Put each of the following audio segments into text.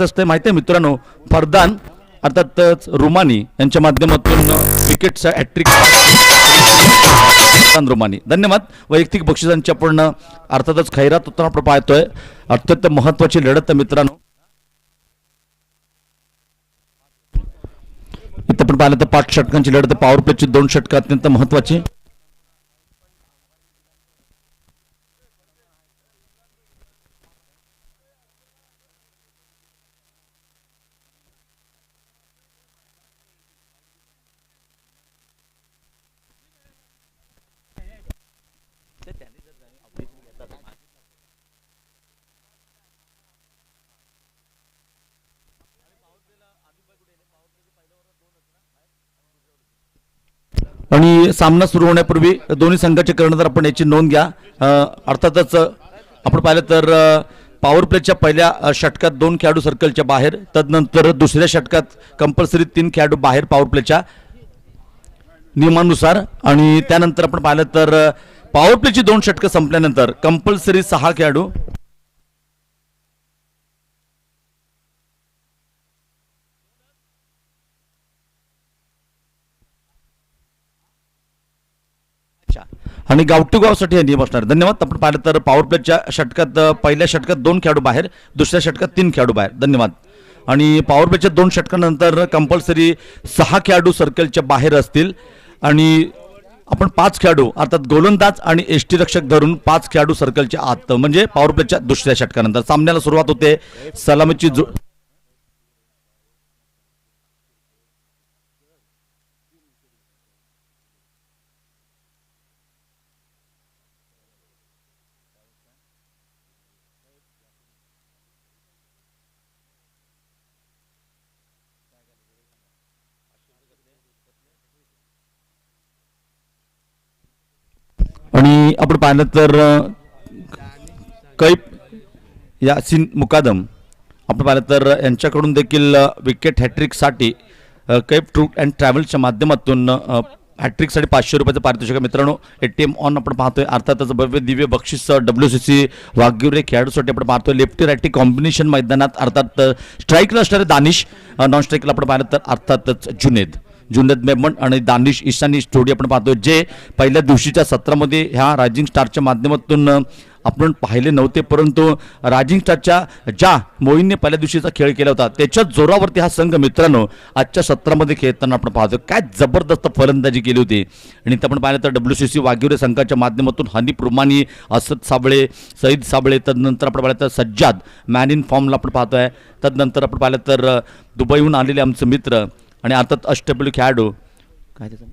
महत्वाचं असतं माहिती आहे मित्रांनो, फरदान अर्थातच रुमानी यांच्या माध्यमातून विकेटचा हॅट्रिक रुमानी धन्यवाद. वैयक्तिक बक्षिसांची आपण अर्थातच खैरात होताना आपण पाहतोय. अत्यंत महत्वाची लढत मित्रांनो. इथं आपण पाहिलं तर 5 षटकांची लढत, पॉवर प्लेची 2 षटकं अत्यंत महत्वाची. आणि सामना सुरू होण्यापूर्वी दोन्ही संघाचे कर्णधार आपण याची नोंद घ्या. अर्थातच आपण पाहिलं तर पॉवर प्लेच्या पहिल्या षटकात 2 खेळाडू सर्कलच्या बाहेर, तदनंतर दुसऱ्या षटकात कंपल्सरी 3 खेळाडू बाहेर पॉवर प्लेच्या नियमानुसार. आणि त्यानंतर आपण पाहिलं तर पॉवर प्लेची 2 षटकं संपल्यानंतर कंपल्सरी 6 खेळाडू आणि गावटी गावसाठी हे नियम असणार. धन्यवाद. आपण पाहिलं तर पॉवर प्लेच्या षटकात पहिल्या षटकात 2 खेळाडू बाहेर, दुसऱ्या षटकात 3 खेळाडू बाहेर. धन्यवाद. आणि पॉवर प्लेच्या 2 षटकानंतर कंपल्सरी 6 खेळाडू सर्कलच्या बाहेर असतील आणि आपण 5 खेळाडू अर्थात गोलंदाज आणि यष्टीरक्षक धरून 5 खेळाडू सर्कलच्या आत, म्हणजे पॉवर प्लेच्या दुसऱ्या षटकानंतर सामन्याला सुरुवात होते. सलामीची आणि आपण पाहिलं तर कैफ यासिन मुकादम आपण पाहिलं तर यांच्याकडून देखील विकेट हॅट्रिकसाठी कैफ टूर अँड ट्रॅव्हल्सच्या माध्यमातून हॅट्रिकसाठी 500 रुपयाचं पारितोषिक मित्रांनो. ATM ऑन आपण पाहतोय. अर्थातच भव्य दिव्य बक्षीस WCC वाघगिरे खेळाडूसाठी आपण पाहतोय. लेफ्टी राईटी कॉम्बिनेशन मैदानात अर्थात स्ट्राईकला असणारे दानिश, नॉन स्ट्राईकला आपण पाहिलं तर अर्थातच जुनेद मेमन आणि दानिश ईशानी जोडी आपण पाहतोय, जे पहिल्या दिवशीच्या सत्रामध्ये ह्या रायझिंग स्टारच्या माध्यमातून आपण पाहिले नव्हते, परंतु रायझिंग स्टारच्या ज्या मोहीने पहिल्या दिवशीचा खेळ केला होता त्याच्या जोरावरती हा संघ मित्रांनो आजच्या सत्रामध्ये खेळताना आपण पाहतोय. काय जबरदस्त फलंदाजी केली होती. आणि आपण पाहिलं तर WCC वाघिवरे संघाच्या माध्यमातून हनीफ रुमानी, असद साबळे, सईद साबळे, तदनंतर आपण पाहिलं तर सज्जाद मॅन इन फॉर्मला आपण पाहतोय. तदनंतर आपण पाहिलं तर दुबईहून आलेले आमचे मित्र आणि अर्थात अष्टपैलू खेळाडू काय त्याचं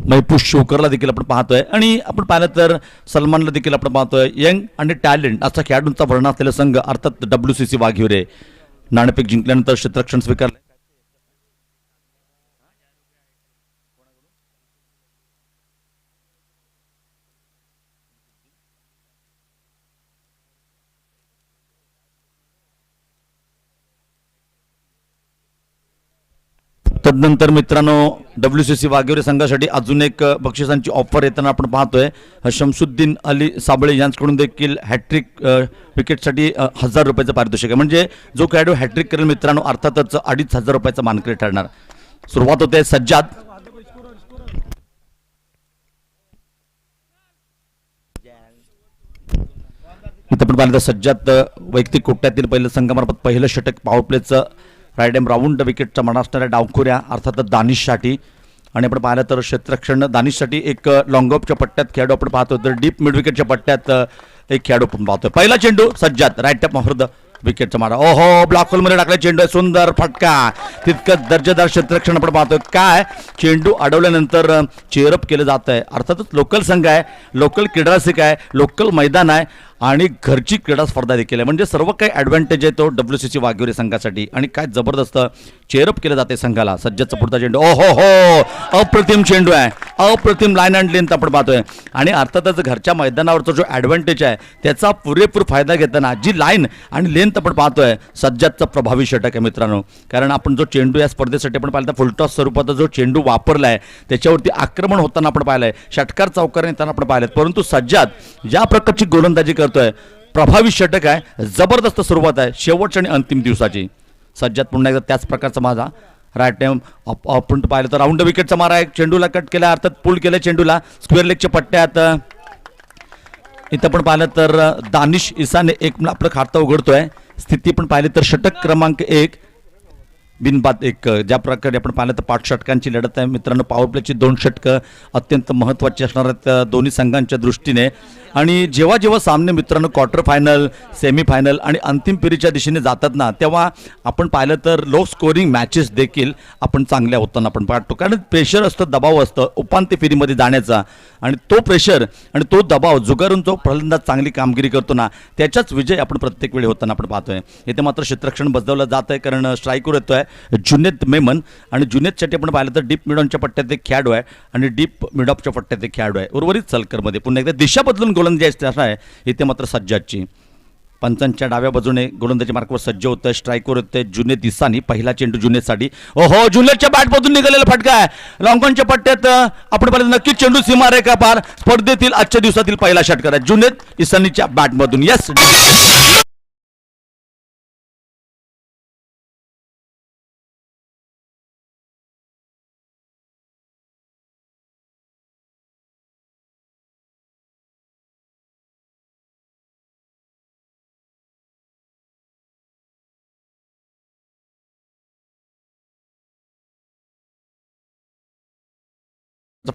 महफूज शोकरला देखील आपण पाहतोय. आणि आपण पाहिलं तर सलमानला देखील आपण पाहतोय. यंग आणि टॅलेंट असा खेळाडूंचा भरणा असलेला संघ अर्थात WCC वाघिवरे. नाणेफेक जिंकल्यानंतर क्षेत्ररक्षण स्वीकारले. तदनंतर मित्रांनो WCC वाघिवरे संघासाठी अजून एक बक्षिसांची ऑफर येताना आपण पाहतोय. शमसुद्दीन अली साबळे यांच्याकडून देखील हॅट्रिक विकेटसाठी 1000 रुपयाचं पारितोषिक आहे. म्हणजे जो खेळाडू हॅट्रिक करेल मित्रांनो अर्थातच 2500 रुपयाचा मानकरी ठरणार. सुरुवात होते सज्जाद. इथं पण पाहिलं तर सज्जाद वैयक्तिक कोट्यातील पहिलं संघामार्फत पहिलं षटक पॉवर प्लेचं रायडेम राऊंड विकेटचा म्हणा असणाऱ्या डावखोऱ्या अर्थातच दानिशसाठी. आणि आपण पाहिलं तर क्षेत्ररक्षण दानिशसाठी एक लॉंग ऑफच्या पट्ट्यात खेळाडू आपण पाहतो, तर डीप मिड विकेटच्या पट्ट्यात एक खेळाडू आपण पाहतोय. पहिला चेंडू सज्जाद राईट टॅप महर्द विकेटचा मारा. ओहो ब्लॉक होलमध्ये टाकला चेंडू, सुंदर फटका. तितकं दर्जेदार क्षेत्ररक्षण आपण पाहतोय. काय चेंडू अडवल्यानंतर चेअरअप केलं जात आहे. अर्थातच लोकल संघ आहे, लोकल क्रीडारसिक आहे, लोकल मैदान आहे आणि घरची क्रीडा स्पर्धा देखील आहे. म्हणजे सर्व काही ॲडव्हान्टेज आहे तो WCC वाघिवरे संघासाठी. आणि काय जबरदस्त चेअरअप केलं जाते संघाला. सज्जादचा पुढचा चेंडू ओहो हो अप्रतिम चेंडू आहे, अप्रतिम लाईन अँड लेंथ आपण पाहतोय. आणि अर्थातच घरच्या मैदानावरचा जो ॲडव्हान्टेज आहे त्याचा पुरेपूर फायदा घेताना जी लाईन आणि लेंथ आपण पाहतोय सज्जादचा प्रभावी षटक आहे मित्रांनो. कारण आपण जो चेंडू या स्पर्धेसाठी आपण पाहिलं फुलटॉस स्वरूपाचा जो चेंडू वापरला आहे त्याच्यावरती आक्रमण होताना आपण पाहिलंय, षटकार चौकार येताना आपण पाहिलेत, परंतु सज्जाद ज्या प्रकारची गोलंदाजी करतोय प्रभावी षटक आहे, जबरदस्त सुरुवात आहे शेवटच्या आणि अंतिम दिवसाची. सज्जाद पुन्हा एकदा त्याच प्रकारचा माझा राईट टाइम आपण पाहिलं तर राऊंड विकेटचा मारा आहे, चेंडूला कट केला अर्थात पुल केलं चेंडूला स्क्वेअर लेगच्या पट्ट्यात. इथं पण पाहिलं तर दानिश इसाने एक आपलं खातं उघडतोय. स्थिती पण पाहिली तर षटक क्रमांक 1 बिनबाद 1. ज्या प्रकारे आपण पाहिलं तर 5 षटकांची लढत आहे मित्रांनो. पॉवर प्लेची 2 षटकं अत्यंत महत्त्वाची असणार आहेत दोन्ही संघांच्या दृष्टीने. आणि जेव्हा जेव्हा सामने मित्रांनो क्वार्टर फायनल, सेमीफायनल आणि अंतिम फेरीच्या दिशेने जातात ना, तेव्हा आपण पाहिलं तर लो स्कोरिंग मॅचेस देखील आपण चांगल्या होताना आपण पाहतो. कारण प्रेशर असतं, दबाव असतं उपांत्य फेरीमध्ये जाण्याचा. आणि तो प्रेशर आणि तो दबाव जुगारून जो फलंदाज चांगली कामगिरी करतो ना, त्याचाच विजय आपण प्रत्येक वेळी होताना आपण पाहतोय. इथे मात्र क्षेत्ररक्षण बसवलं जात आहे कारण स्ट्राईकवर येतोय जुनेद मेमन. आणि जुनेदसाठी आपण पाहिलं तर डीप मिडॉनच्या पट्ट्यात एक खेळाडू आहे आणि डीप मिडॉपच्या पट्ट्यात एक खेळाडू आहे. उर्वरित सलकरमध्ये पुन्हा एकदा दिशा बदलून गोलंदाजी आहे इथे मात्र सज्जादची. पंचांच्या डाव्या बाजूने गोलंदाजी मार्कवर सज्ज होतं. स्ट्राईकवर होते जुनेद इसानी. पहिला चेंडू जुनेदसाठी. ओहो, जुनेदच्या बॅटमधून निघालेला फटका आहे लॉंगॉनच्या पट्ट्यात. आपण पाहिलं नक्कीच चेंडू सीमारेखा पार. स्पर्धेतील आजच्या दिवसातील पहिला षटकार आहे जुनेद इसानीच्या बॅटमधून. यस,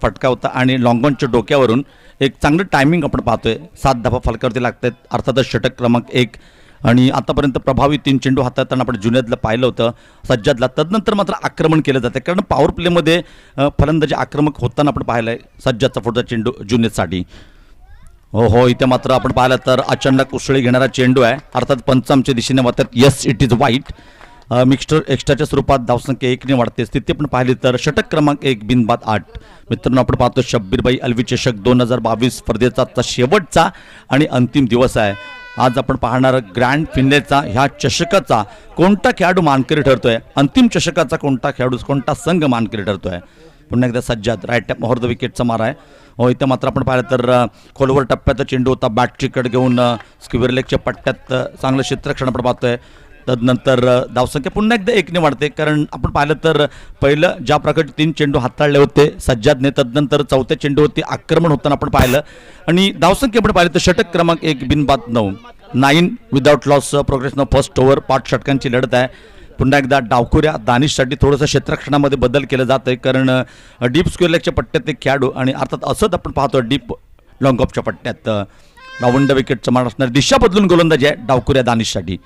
फटका होता आणि लॉंगॉनच्या डोक्यावरून एक चांगलं टायमिंग आपण पाहतोय. 7 धावा फलकावरती लागतात अर्थातच षटक क्रमांक 1. आणि आतापर्यंत प्रभावी 3 चेंडू हाताळताना आपण जुनेदला पाहिलं होतं, सज्जादला. तदनंतर मात्र आक्रमण केलं जाते कारण पॉवर प्लेमध्ये फलंदाजी आक्रमक होताना आपण पाहिलं आहे. सज्जादचा पुढचा चेंडू जुनेदसाठी. हो, इथे मात्र आपण पाहिलं तर अचानक उसळी घेणारा चेंडू आहे अर्थात पंचांच्या दिशेने वाटतात. येस, इट इज वाईट. मिक्स्टर एक्स्ट्राच्या स्वरूपात धावसंख्या 1ने वाढते. स्थिती पण पाहिली तर षटक क्रमांक 1 बिनबाद 8. मित्रांनो आपण पाहतो शब्बीरभाई अलवी चषक 2022 स्पर्धेचा शेवटचा आणि अंतिम दिवस आहे. आज आपण पाहणार ग्रँड फिनालेचा ह्या चषकाचा कोणता खेळाडू मानकरी ठरतोय, अंतिम चषकाचा कोणता खेळाडू कोणता संघ मानकरी ठरतोय. पुन्हा एकदा सज्जाद राईट टॅप मोहर द विकेटचा मारा आहे. हो, इथे मात्र आपण पाहिलं तर खोलवर टप्प्याचा चेंडू होता बॅटची कड घेऊन स्क्वेअर लेगच्या पट्ट्यात चांगलं क्षेत्ररक्षण आपण पाहतोय. तदनंतर धावसंख्या पुन्हा एकदा 1ने वाढते कारण आपण पाहिलं तर पहिलं ज्या प्रकारचे 3 चेंडू हाताळले होते सज्जादने, तदनंतर चौथ्या चेंडूवरती आक्रमण होताना आपण पाहिलं. आणि धावसंख्या आपण पाहिलं तर षटक क्रमांक 1 बिनबाद 9 विदाउट लॉस प्रोग्रेस न फर्स्ट ओव्हर. 5 षटकांची लढत आहे. पुन्हा एकदा डावखुऱ्या दानिशसाठी थोडंसं क्षेत्ररक्षणामध्ये बदल केलं जात आहे कारण डीप स्क्वेअर लेगच्या पट्ट्यात एक खेळाडू आणि अर्थात असंच आपण पाहतो डीप लॉंग ऑफच्या पट्ट्यात राऊंड विकेटचं मान असणार. दिशा बदलून गोलंदाजी आहे डावखुऱ्या दानिशसाठी.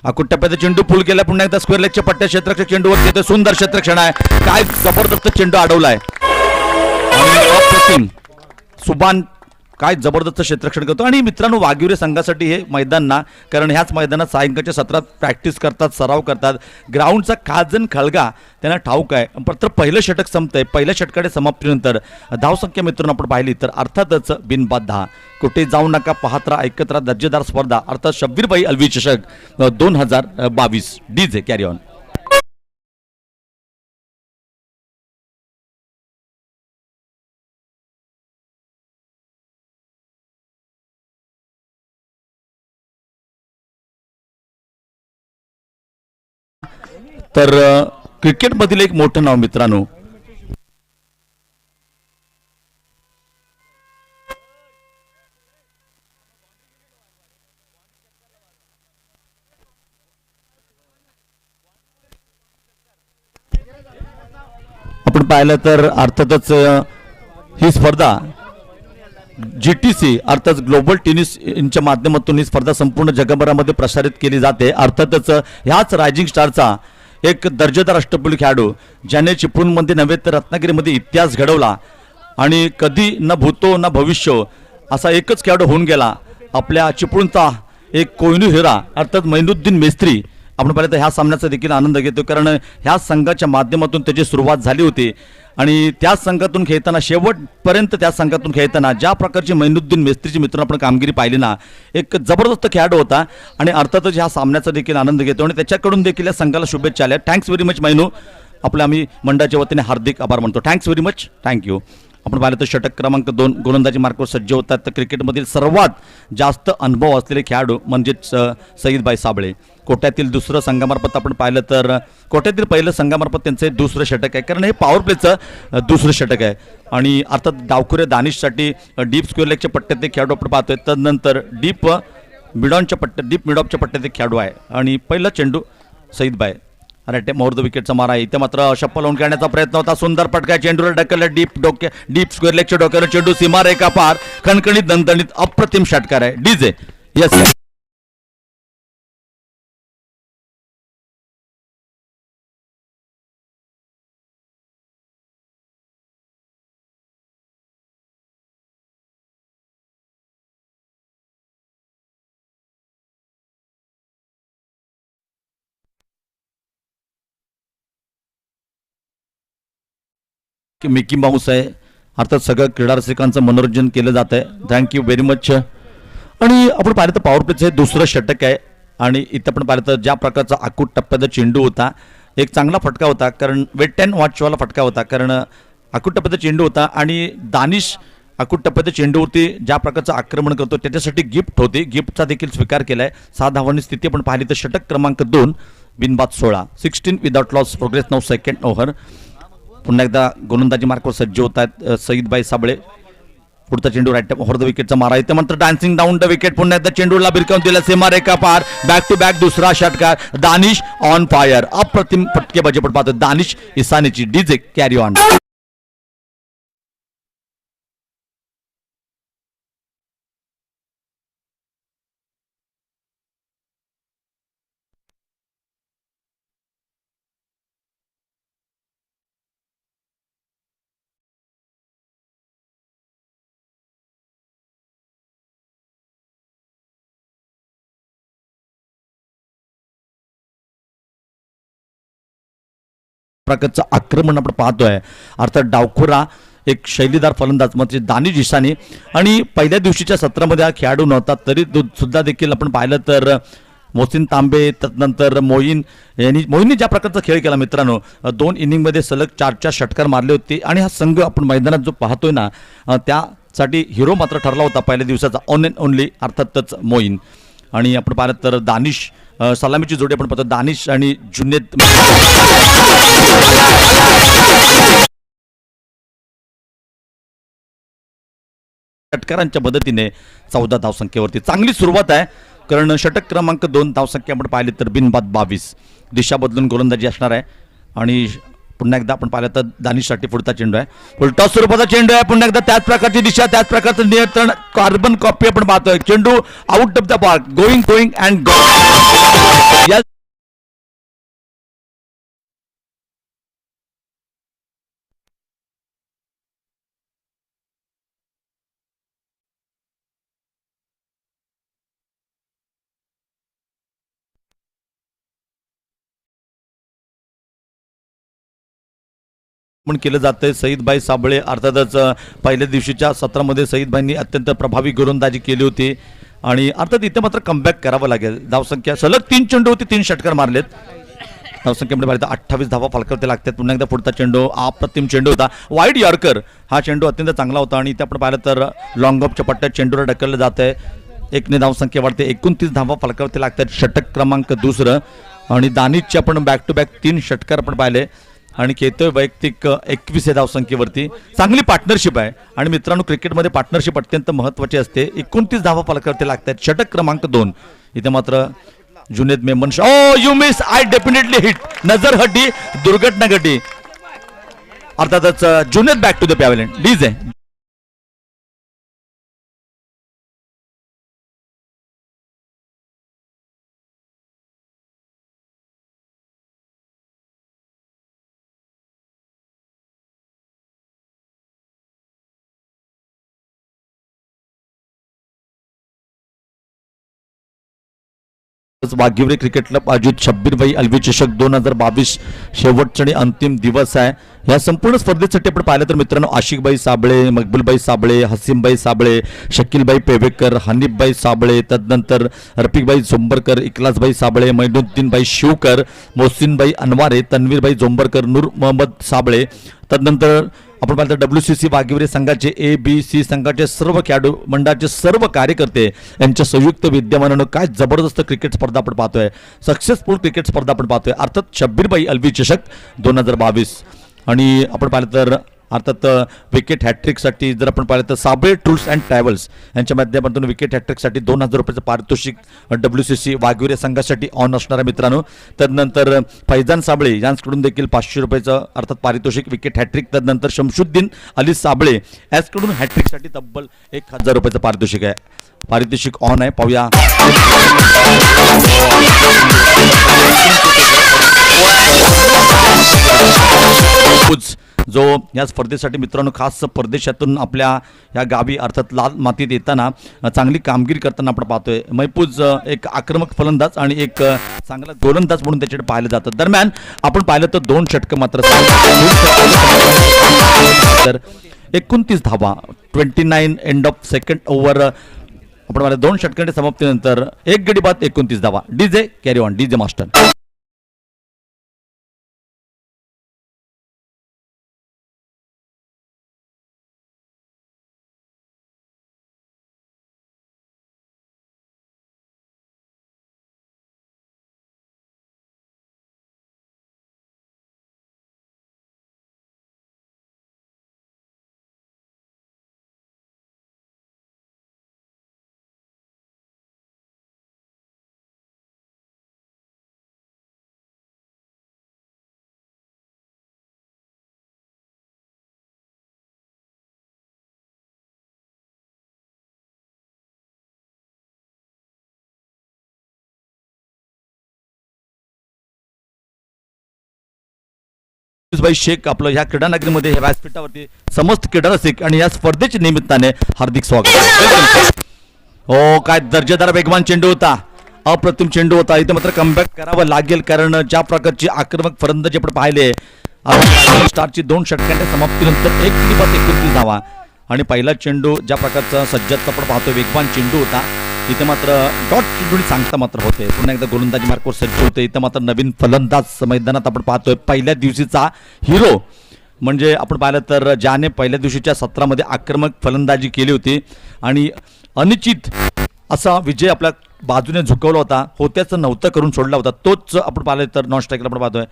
अकुट टप्प्याचा चेंडू पुल केला पुन्हा एकदा स्क्वेअर लेगच्या पट्ट्या क्षेत्ररक्षक चेंडूवर येते. सुंदर क्षेत्ररक्षण आहे. काय जबरदस्त चेंडू अडवलाय आणि अप्रतिम सुबान काय जबरदस्त क्षेत्ररक्षण करतो. आणि मित्रांनो वाघिवरे संघासाठी हे मैदान ना, कारण ह्याच मैदानात सायंकाळच्या सत्रात प्रॅक्टिस करतात, सराव करतात. ग्राउंडचा काजन खळगा त्यांना ठाऊक आहे. मात्र पहिलं षटक संपतंय. पहिल्या षटकाच्या समाप्तीनंतर धावसंख्या मित्रांनो आपण पाहिली तर अर्थातच बिनबाद 10. कुठे जाऊ नका, पाहत राहा, ऐकत राहा. दर्जेदार स्पर्धा अर्थात शब्बीरभाई अलवी चषक 2022 डीजे कॅरी ऑन. तर क्रिकेटमधील एक मोठं नाव मित्रांनो, आपण पाहिलं तर अर्थातच ही स्पर्धा GTC अर्थात ग्लोबल टेनिस यांच्या माध्यमातून ही स्पर्धा संपूर्ण जगभरामध्ये प्रसारित केली जाते. अर्थातच ह्याच रायझिंग स्टारचा एक दर्जेदार अष्टपैलू खेळाडू ज्याने चिपळूणमध्ये नव्हे तर रत्नागिरीमध्ये इतिहास घडवला आणि कधी न भूतो न भविष्य असा एकच खेळाडू होऊन गेला. आपल्या चिपळूणचा एक कोहिनूर हिरा अर्थात मैनुद्दीन मेस्त्री आपण पाहिलं तर ह्या सामन्याचा देखील आनंद घेतो कारण ह्या संघाच्या माध्यमातून त्याची सुरुवात झाली होती आणि त्या संघातून खेळताना शेवटपर्यंत त्या संघातून खेळताना ज्या प्रकारची मैनुद्दीन मेस्त्रीची मित्रांनो आपण कामगिरी पाहिली ना, एक जबरदस्त खेळाडू होता आणि अर्थातच ह्या सामन्याचा देखील आनंद घेतो आणि त्याच्याकडून देखील या संघाला शुभेच्छा आल्या. थँक्स व्हेरी मच मैनू. आपल्या आम्ही मंडळाच्या वतीने हार्दिक आभार मानतो. Thanks very much. थँक्यू. आपण पाहिलं तर षटक क्रमांक 2 गोलंदाजी मार्कवर सज्ज होतात. तर क्रिकेटमधील सर्वात जास्त अनुभव असलेले खेळाडू म्हणजेच सईदबाई साबळे. कोट्यातील दुसरं संघामार्फत आपण पाहिलं तर कोट्यातील पहिलं संघामार्फत त्यांचं दुसरं षटक आहे, कारण हे पॉवर प्लेचं दुसरं षटक आहे. आणि अर्थात डावखुरे दानिशसाठी डीप स्क्वेअर लेगच्या पट्ट्यात एक खेळाडू आपण पाहतोय. तदनंतर डीप मिडॉपच्या पट्ट्यात एक खेळाडू आहे आणि पहिला चेंडू सईदबाई राईट मोर द विकेटचा मारा आहे. इथे मात्र शप्पल लावून खेळण्याचा प्रयत्न होता. सुंदर फटका चेंडूला ढकलला डीप स्क्वेअर लेगच्या डोक्यावर चेंडू सीमारेखा पार खणखणीत दणदणीत अप्रतिम षटकार आहे. डीजे यस की मिकी माऊस आहे. अर्थात सगळं क्रीडा रसिकांचं मनोरंजन केलं जात आहे. Thank you very much. आणि आपण पाहिलं तर पॉवर प्लेचं हे दुसरं षटक आहे आणि इथं आपण पाहिलं तर ज्या प्रकारचा आकूट टप्प्याचा चेंडू होता, एक चांगला फटका होता, कारण वेट अँड वॉचवाला फटका होता, कारण आकूट टप्प्याचा चेंडू होता आणि दानिश आकूट टप्प्याच्या चेंडूवरती ज्या प्रकारचं आक्रमण करतो त्याच्यासाठी गिफ्ट होती. गिफ्टचा देखील स्वीकार केलाय. 6 धावांनी स्थिती आपण पाहिली तर षटक क्रमांक 2 बिनबाद 16 विदाउट लॉस प्रोग्रेस नाव सेकंड ओव्हर. पुन्हा एकदा गोलंदाजी मार्कवर सज्ज होत आहेत सईदबाई साबळे. पुढचा चेंडू राईट ओव्हर द विकेटचा मारा. इथे मात्र डान्सिंग डाऊन द विकेट. पुन्हा एकदा चेंडूला बिरकावून दिला सीमारेखा पार. बॅक टू बॅक दुसरा षटकार. Danish on fire. अप्रतिम फटकेबाजी आपण पाहतो दानिश इसानीची. DJ carry on. प्रकारचं आक्रमण आपण पाहतोय. अर्थात डावखुरा एक शैलीदार फलंदाज म्हणजे दानिश इसानी. आणि पहिल्या दिवशीच्या सत्रामध्ये हा खेळाडू नव्हता तरी सुद्धा देखील आपण पाहिलं तर मोहसिन तांबे त्यानंतर मोहीनने ज्या प्रकारचा खेळ केला मित्रांनो, 2 इनिंगमध्ये सलग 4 षटकार मारले होते. आणि हा संघ आपण मैदानात जो पाहतोय ना त्यासाठी हिरो मात्र ठरला होता पहिल्या दिवसाचा ऑन अँड ओनली अर्थातच मोहीन. आणि आपण पाहिलं तर दानिश सलामीची जोडी आपण पाहतो दानिश आणि जुनेद. षटकारांच्या मदतीने 14 धावसंख्येवरती चांगली सुरुवात आहे, कारण षटक क्रमांक 2 धावसंख्या आपण पाहिली तर बिनबाद 22. दिशा बदलून गोलंदाजी असणार आहे. आणि पुन्हा एकदा आपण पाहिलं तर दानिशसाठी पुढचा चेंडू आहे. उलटा स्वरूपाचा चेंडू आहे. पुन्हा एकदा त्याच प्रकारची दिशा त्याच प्रकारचं नियंत्रण कार्बन कॉपी आपण पाहतोय. चेंडू out of the park. Going and go. केलं जातंय. सईदबाई साबळे अर्थातच पहिल्या दिवशीच्या सत्रामध्ये सईदबाईंनी अत्यंत प्रभावी गोलंदाजी केली होती आणि अर्थात इथे मात्र कमबॅक करावं लागेल. धावसंख्या सलग 3 चेंडू होती, 3 षटकार मारलेत. धावसंख्येमध्ये पाहिलं 28 धावा फलकावते लागतात. पुन्हा एकदा पुढचा चेंडू अप्रतिम चेंडू होता. वाईड यॉर्कर हा चेंडू अत्यंत चांगला होता आणि इथे आपण पाहिलं तर लॉंग ऑफच्या पट्ट्यात चेंडूला ढकललं जात आहे. 1ने धावसंख्या वाढते. 29 धावा फलकावते लागतात. षटक क्रमांक 2 आणि दानिशचे आपण बॅक टू बॅक 3 षटकार आपण पाहिले आणि खेळतोय वैयक्तिक 21 धावसंख्येवरती. चांगली पार्टनरशिप आहे आणि मित्रांनो क्रिकेटमध्ये पार्टनरशिप अत्यंत महत्त्वाची असते. 29 धावा फलकावते लागतात. षटक क्रमांक 2. इथे मात्र Junaid Memon you miss I definitely hit. नजर हटी दुर्घटना घटी. अर्थातच Junaid back to the pavilion. DJ Waghivare cricket club आयोजित शब्बीरभाई अलवी चषक 2022 शेवटचा आणि अंतिम दिवस आहे. या संपूर्ण स्पर्धेसाठी आपण पाहिलं तर मित्रांनो आशिकबाई साबळे, मकबूलबाई साबळे, हसीमबाई साबळे, शकीलबाई पेवेकर, हनीफबाई साबळे, तदनंतर रफिकबाई झोंबरकर, इकलासबाई साबळे, मैनुद्दीनबाई शिवकर, मोहसिनबाई अनवारे, तन्वीरबाई झोंबरकर, नूर मोहम्मद साबळे, तदनंतर आपण पाहिलं तर WCC वाघिवरे संघाचे ABC संघाचे सर्व खेळाडू मंडळाचे सर्व कार्यकर्ते यांच्या संयुक्त विद्यमानानं काय जबरदस्त क्रिकेट स्पर्धा आपण पाहतोय, सक्सेसफुल क्रिकेट स्पर्धा आपण पाहतोय, अर्थात शब्बीरबाई अलवी चषक 2022. आणि आपण पाहिलं तर अर्थात विकेट हॅट्रिकसाठी जर आपण पाहिलं तर साबळे टूर्स अँड ट्रॅव्हल्स यांच्या माध्यमातून विकेट हॅट्रिकसाठी 2000 रुपयाचं पारितोषिक WCC वाघिवरे संघासाठी ऑन असणार आहे मित्रांनो. तदनंतर फैजान साबळे यांच्याकडून देखील 500 रुपयाचं अर्थात पारितोषिक विकेट हॅट्रिक. तदनंतर शमशुद्दीन अली साबळे याचकडून हॅट्रिकसाठी तब्बल 1000 रुपयाचं पारितोषिक आहे. पारितोषिक ऑन आहे, पाहूया. जो या स्पर्धेसाठी मित्रांनो खास परदेशातून आपल्या या गावी अर्थात लाल मातीत येताना चांगली कामगिरी करताना आपण पाहतोय. मैपूज एक आक्रमक फलंदाज आणि एक चांगला गोलंदाज म्हणून त्याच्याकडे पाहिलं जातं. दरम्यान आपण पाहिलं तर 2 षटकं मात्र 29 धावा 29 एंड ऑफ सेकंड ओव्हर. आपण पाहिलं 2 षटकांच्या समाप्तीनंतर 1 गडी बाद 29 धावा. DJ carry on, DJ master. भाई शेख आपलं ह्या क्रीडा नगरीमध्ये व्यासपीठावरती समस्त क्रीडा रसिक आणि या स्पर्धेच्या निमित्ताने हार्दिक स्वागत. हो, काय दर्जेदार वेगवान चेंडू होता, अप्रतिम चेंडू होता. इथे मात्र कमबॅक करावं लागेल कारण ज्या प्रकारची आक्रमक फलंदाजी आपण पाहिले. स्टारची 2 षटकांच्या समाप्तीनंतर 1 गडी बाद 29 धावा आणि पहिला चेंडू ज्या प्रकारचा सज्जादचा आपण पाहतो वेगवान चेंडू होता. इथे मात्र डॉट चेंडूने सांगता मात्र होते. पुन्हा एकदा गोलंदाजी मार्कवर सज्ज होते. इथं मात्र नवीन फलंदाज मैदानात आपण पाहतोय. पहिल्या दिवशीचा हिरो म्हणजे आपण पाहिलं तर ज्याने पहिल्या दिवशीच्या सत्रामध्ये आक्रमक फलंदाजी केली होती आणि अनिश्चित असा विजय आपल्या बाजूने झुकवला होता, होत्याचं नव्हतं करून सोडला होता, तोच आपण पाहिलं तर नॉन स्ट्राईकला आपण पाहतोय.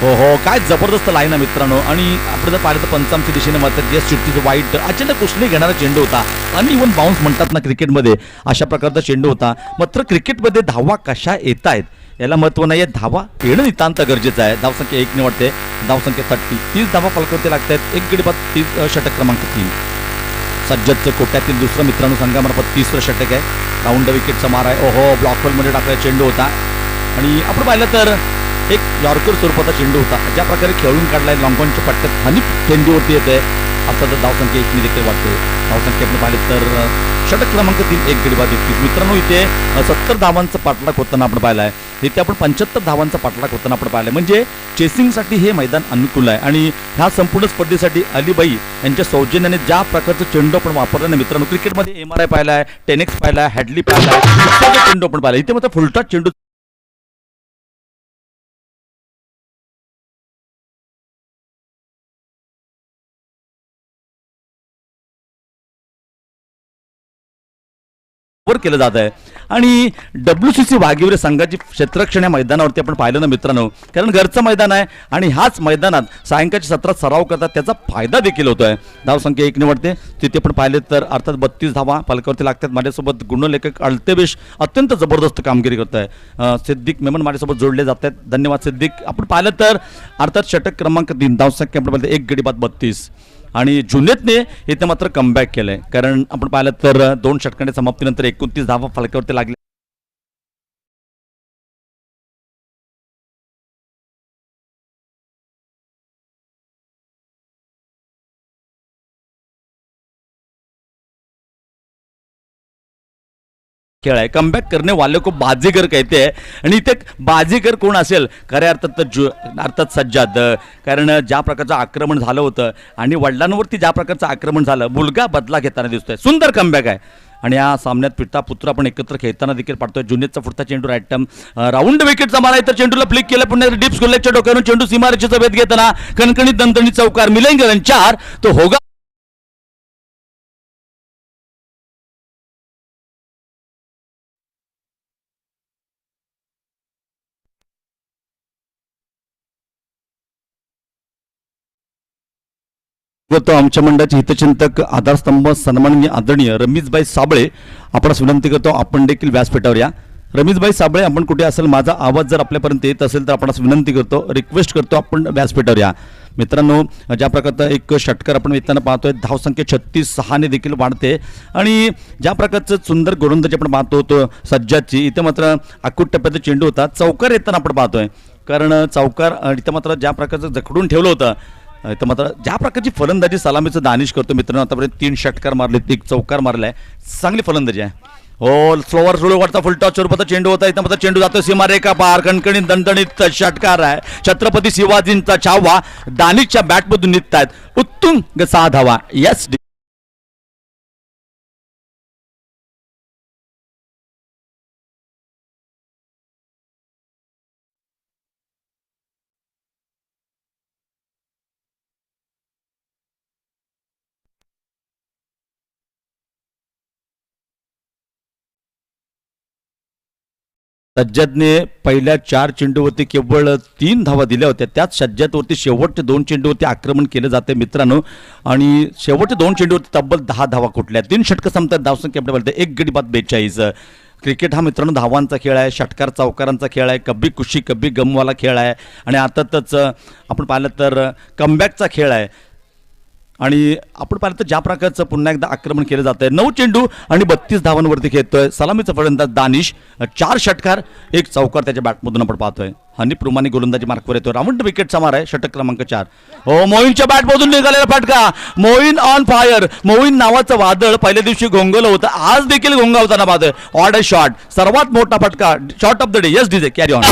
हो हो, काय जबरदस्त लाईन आहे मित्रांनो. आणि आपण जर पाहिलं तर पंचामच्या दिशेने मात्र जे सुट्टीचं वाईट अचानक उसने घेणारा चेंडू होता आणि इव्हन बाउन्स म्हणतात ना क्रिकेटमध्ये, अशा प्रकारचा चेंडू होता. मात्र क्रिकेटमध्ये धावा कशा येत आहेत याला महत्त्व नाही आहे, धावा येणं नितांत गरजेचं आहे. धावसंख्या 1 निवडते, धावसंख्या 30 धावा फलकावरती लागत आहेत. 1 गडी बाद 30 षटक क्रमांक 3 सज्जदचं कोट्यातील दुसरं मित्रांनो संघामार्फत 30वे षटक आहे. राऊंड विकेटचा मार आहे. ओहो, ब्लॉकहोलमध्ये टाकलेला चेंडू होता आणि आपण पाहिलं तर एक यॉर्कर स्वरूपाचा चेंडू होता. ज्या प्रकारे खेळून काढलाय लॉंगॉनच्या पट्ट्यात हनीफ चेंडूवरती येत आहे. अर्थात धावसंख्या 1 देखील वाढते. धावसंख्या आपण पाहिलं तर षटक क्रमांक 3 1 गडी बाद 31. मित्रांनो इथे 70 धावांचा पाठलाग होताना आपण पाहिला आहे. इथे आपण 75 धावांचा पाठलाग होताना आपण पाहिलं. म्हणजे चेसिंगसाठी हे मैदान अनुकूल आहे आणि ह्या संपूर्ण स्पर्धेसाठी अलीबाई यांच्या सौजन्याने ज्या प्रकारचं चेंडू आपण वापरला ना मित्रांनो, क्रिकेटमध्ये MRI पाहिला आहे, 10X पाहिला आहे, हॅडली पाहिला आहे, चेंडू आपण पाहिला. इथे मात्र फुलटॉस चेंडू केलं जात आहे. आणि WCC वाघिवरे संघाची क्षेत्ररक्षण या मैदानावरती आपण पाहिलं ना मित्रांनो, कारण घरचं मैदान आहे आणि ह्याच मैदानात सायंकाळच्या सत्रात सराव करतात, त्याचा फायदा देखील होतोय. धावसंख्या 1 निवडते. तिथे पण पाहिले तर अर्थात 32 धावा फलकावरती लागतात. माझ्यासोबत गुणलेखक अल्तेबेश अत्यंत जबरदस्त कामगिरी करत आहे. सिद्दीक मेमन माझ्यासोबत जोडले जात आहेत. धन्यवाद सिद्दीक. आपण पाहिलं तर अर्थात षटक क्रमांक 3 धावसंख्या आपण पाहिलं 1 गडी बाद 32 आणि जुनेतने इथे मात्र कमबॅक केलंय कारण आपण पाहिलं तर 2 षटकांच्या समाप्तीनंतर 29 धावा फलकावरती लागले. खेळ आहे. कमबॅक करने वाले को बाजीगर कहते हैं आणि इथे बाजीगर कोण असेल खऱ्या अर्थात सज्जाद. कारण ज्या प्रकारचं आक्रमण झालं होतं आणि वडिलांवरती ज्या प्रकारचं आक्रमण झालं, मुलगा बदला घेताना दिसतोय. सुंदर कमबॅक आहे आणि या सामन्यात पिता पुत्र आपण एकत्र खेळताना देखील पाहतोय. जुनेदचा पुढचा चेंडू राईट टर्म राऊंड विकेटचा मारा, इतर चेंडूला फ्लिक केलं, पुन्हा डीप स्कोलेच्या डोक्यावरून चेंडू सीमारेषेचा वेध घेताना कणकणीत दणदणीत चौकार, मिलिंद रन 4. तो होगा तो आमच्या मंडळाचे हितचिंतक आधारस्तंभ सन्माननीय आदरणीय रमेशभाई साबळे आपणास विनंती करतो आपण देखील व्यासपीठावर या. रमेशभाई साबळे आपण कुठे असेल, माझा आवाज जर आपल्यापर्यंत येत असेल तर आपणास विनंती करतो, रिक्वेस्ट करतो आपण व्यासपीठावर या. मित्रांनो, ज्या प्रकारचा एक षटकार आपण येताना पाहतोय, धावसंख्या 36-6 देखील वाढते आणि ज्या प्रकारचं सुंदर गोलंदाजी आपण पाहतो होतो सज्जादची, इथं मात्र अकूट टप्प्याचा चेंडू होता, चौकार येताना आपण पाहतोय. कारण चौकार इथं मात्र ज्या प्रकारचं जखडून ठेवलं होतं, तर मात्र ज्या प्रकारची फलंदाजी सलामीचं दानिश करतो मित्रांनो, आतापर्यंत 3 षटकार मारले, 1 चौकार मारलाय, चांगली फलंदाजी आहे. हो, स्लोवर सुरुवातचा फुलटॉस स्वरूपाचा चेंडू होता, इथं मात्र चेंडू जातो सीमारेखा पार, कणकणीत दणदणीत षटकार आहे. छत्रपती शिवाजींचा छावा दानिशच्या बॅटमधून निघतायत उत्तुंग 6 धावा. यस सज्जदने पहिल्या 4 चेंडूवरती केवळ 3 धावा दिल्या होत्या. त्याच सज्जदवरती शेवटच्या 2 चेंडूवरती आक्रमण केलं जाते मित्रांनो, आणि शेवटच्या 2 चेंडूवरती तब्बल 10 धावा कुठल्या. 3 षटकं संपतात, धावसंख्या आपल्याला 1 गडी बाद 42. क्रिकेट हा मित्रांनो धावांचा खेळ आहे, षटकार चौकारांचा खेळ आहे, कब्बी खुशी कब्बी गमवाला खेळ आहे, आणि आताच आपण पाहिलं तर कमबॅकचा खेळ आहे. आणि आपण पाहिलं तर ज्या प्रकारचं पुन्हा एकदा आक्रमण केलं जात आहे, 9 चेंडू आणि 32 धावांवरती खेळतोय सलामीचा फलंदाज दानिश, 4 षटकार 1 चौकार त्याच्या बॅटमधून आपण पाहतोय. हनी प्रुमानी गोलंदाजी मार्कवर येतोय, राऊंड विकेटचा मार आहे, षटक क्रमांक 4. हो, मोईनच्या बॅटमधून निघालेला फटका, मोईन ऑन फायर. मोईन नावाचं वादळ पहिल्या दिवशी घोंगवलं होतं, आज देखील घोंगावताना पाहतोय. ऑड अ शॉट, सर्वात मोठा फटका, shot of the day. Yes DJ, carry on.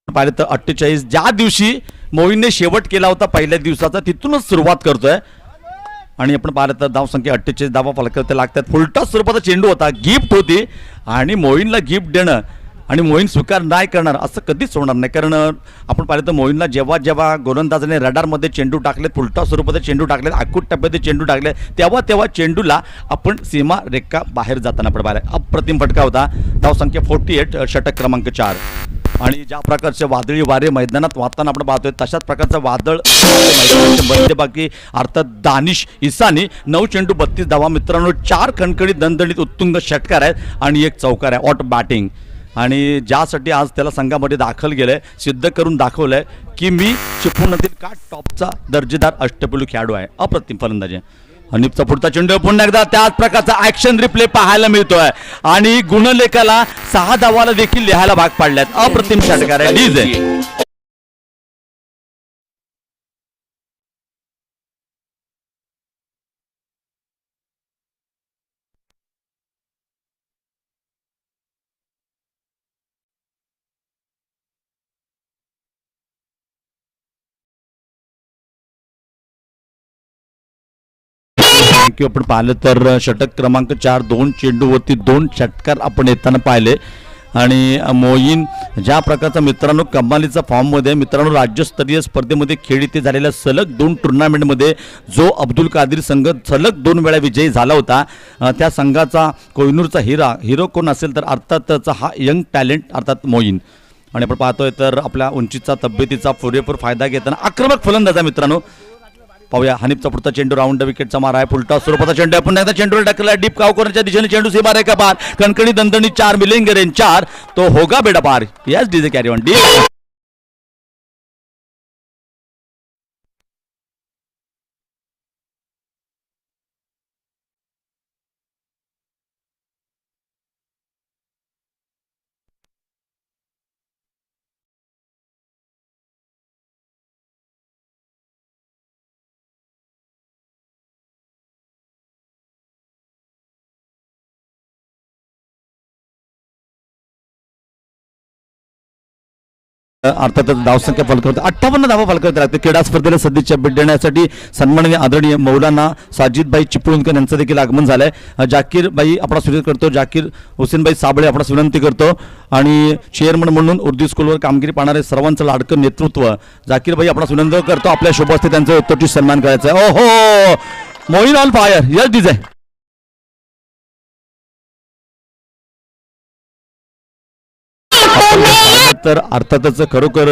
पाहिलं तर 48, ज्या दिवशी मोईनने शेवट केला होता पहिल्या दिवसाचा, तिथूनच सुरुवात करतोय. आणि आपण पाहिलं तर धावसंख्या 48 धावा फलकावरती लागतात. फुलटॉस स्वरूपाचा चेंडू होता, गिफ्ट होती, आणि मोईनला गिफ्ट देणं आणि मोईन स्वीकार नाही करणार असं कधीच होणार नाही. कारण आपण पाहिलं तर मोईनला जेव्हा जेव्हा गोलंदाजाने रडारमध्ये चेंडू टाकले, फुलटॉस स्वरूपाचे चेंडू टाकले, आकूट टप्प्याचे चेंडू टाकले, तेव्हा तेव्हा चेंडूला आपण सीमा रेखा बाहेर जाताना आपण पाहिलं. अप्रतिम फटका होता, धावसंख्या 48, षटक क्रमांक 4. आणि ज्या प्रकारचे वादळी वारे मैदानात वाहताना आपण पाहतोय, तशाच प्रकारचं वादळ मैदानाच्या मध्यभागी अर्थात दानिश इसानी 9 चेंडू 32 धावा मित्रांनो, 4 कणकणीत दणदणीत उत्तुंग षटकार आहेत आणि 1 चौकार आहे, ऑट बॅटिंग. आणि ज्यासाठी आज त्याला संघामध्ये दाखल गेलंय, सिद्ध करून दाखवलंय की मी चिपळूणातील का टॉपचा दर्जेदार अष्टपैलू खेळाडू आहे. अप्रतिम फलंदाजी. हनीफचा पुढचा चेंडू पुन्हा एकदा त्याच प्रकारचा ऍक्शन रिप्ले पाहायला मिळतोय, आणि गुणलेखाला 6 धावाला देखील लिहायला भाग पाडल्यात. अप्रतिम षटकार आहे डीजे. थँक्यू. आपण पाहिलं तर षटक क्रमांक 4, 2 चेंडूवरती 2 षटकार आपण येताना पाहिले. आणि मोईन ज्या प्रकारचा मित्रांनो कमालीचा फॉर्ममध्ये मित्रांनो, राज्यस्तरीय स्पर्धेमध्ये खेळीते झालेल्या सलग 2 टुर्नामेंटमध्ये जो अब्दुल कादिर संघ सलग 2 वेळा विजयी झाला होता, त्या संघाचा कोहिनूरचा हिरो कोण असेल तर अर्थातच हा यंग टॅलेंट अर्थात मोईन. आणि आपण पाहतोय तर आपल्या उंचीचा तब्येतीचा पुरेपूर फायदा घेताना आक्रमक फलंदाज आहे मित्रांनो. पाहूया, हनीफचा पुढचा चेंडू राऊंड विकेटचा मारा आहे, फुलटॉस स्वरूपाचा चेंडू आहे, पुन्हा एकदा चेंडूला टकला डीप कावकोरच्या दिशेने चेंडू सीमारेखा पार, कणकणी दणदणी 4, मिलिंग 4. तो होगा बेडा पार. Yes DJ, carry on D. अर्थातच धावसंख्या फलकवते 58 धावा फलकवते लागते. क्रीडा स्पर्धेला सदिच्छा भेट देण्यासाठी सन्माननीय आदरणीय मौलाना साजिदभाई चिपळूणकर यांचं देखील आगमन झालंय. जाकीरबाई आपला विनंती करतो, जाकीर हुसेनभाई साबळे आपणास विनंती करतो. आणि चेअरमन म्हणून उर्दू स्कूलवर कामगिरी पाहणारे सर्वांचं लाडकं नेतृत्व जाकीरबाई आपणास विनंती करतो. आपल्या शुभ हस्ते त्यांचा यथोचित सन्मान करायचा आहे. ओहो, मोईन ऑन फायर, यस डिझाय. तर अर्थातच खरोखर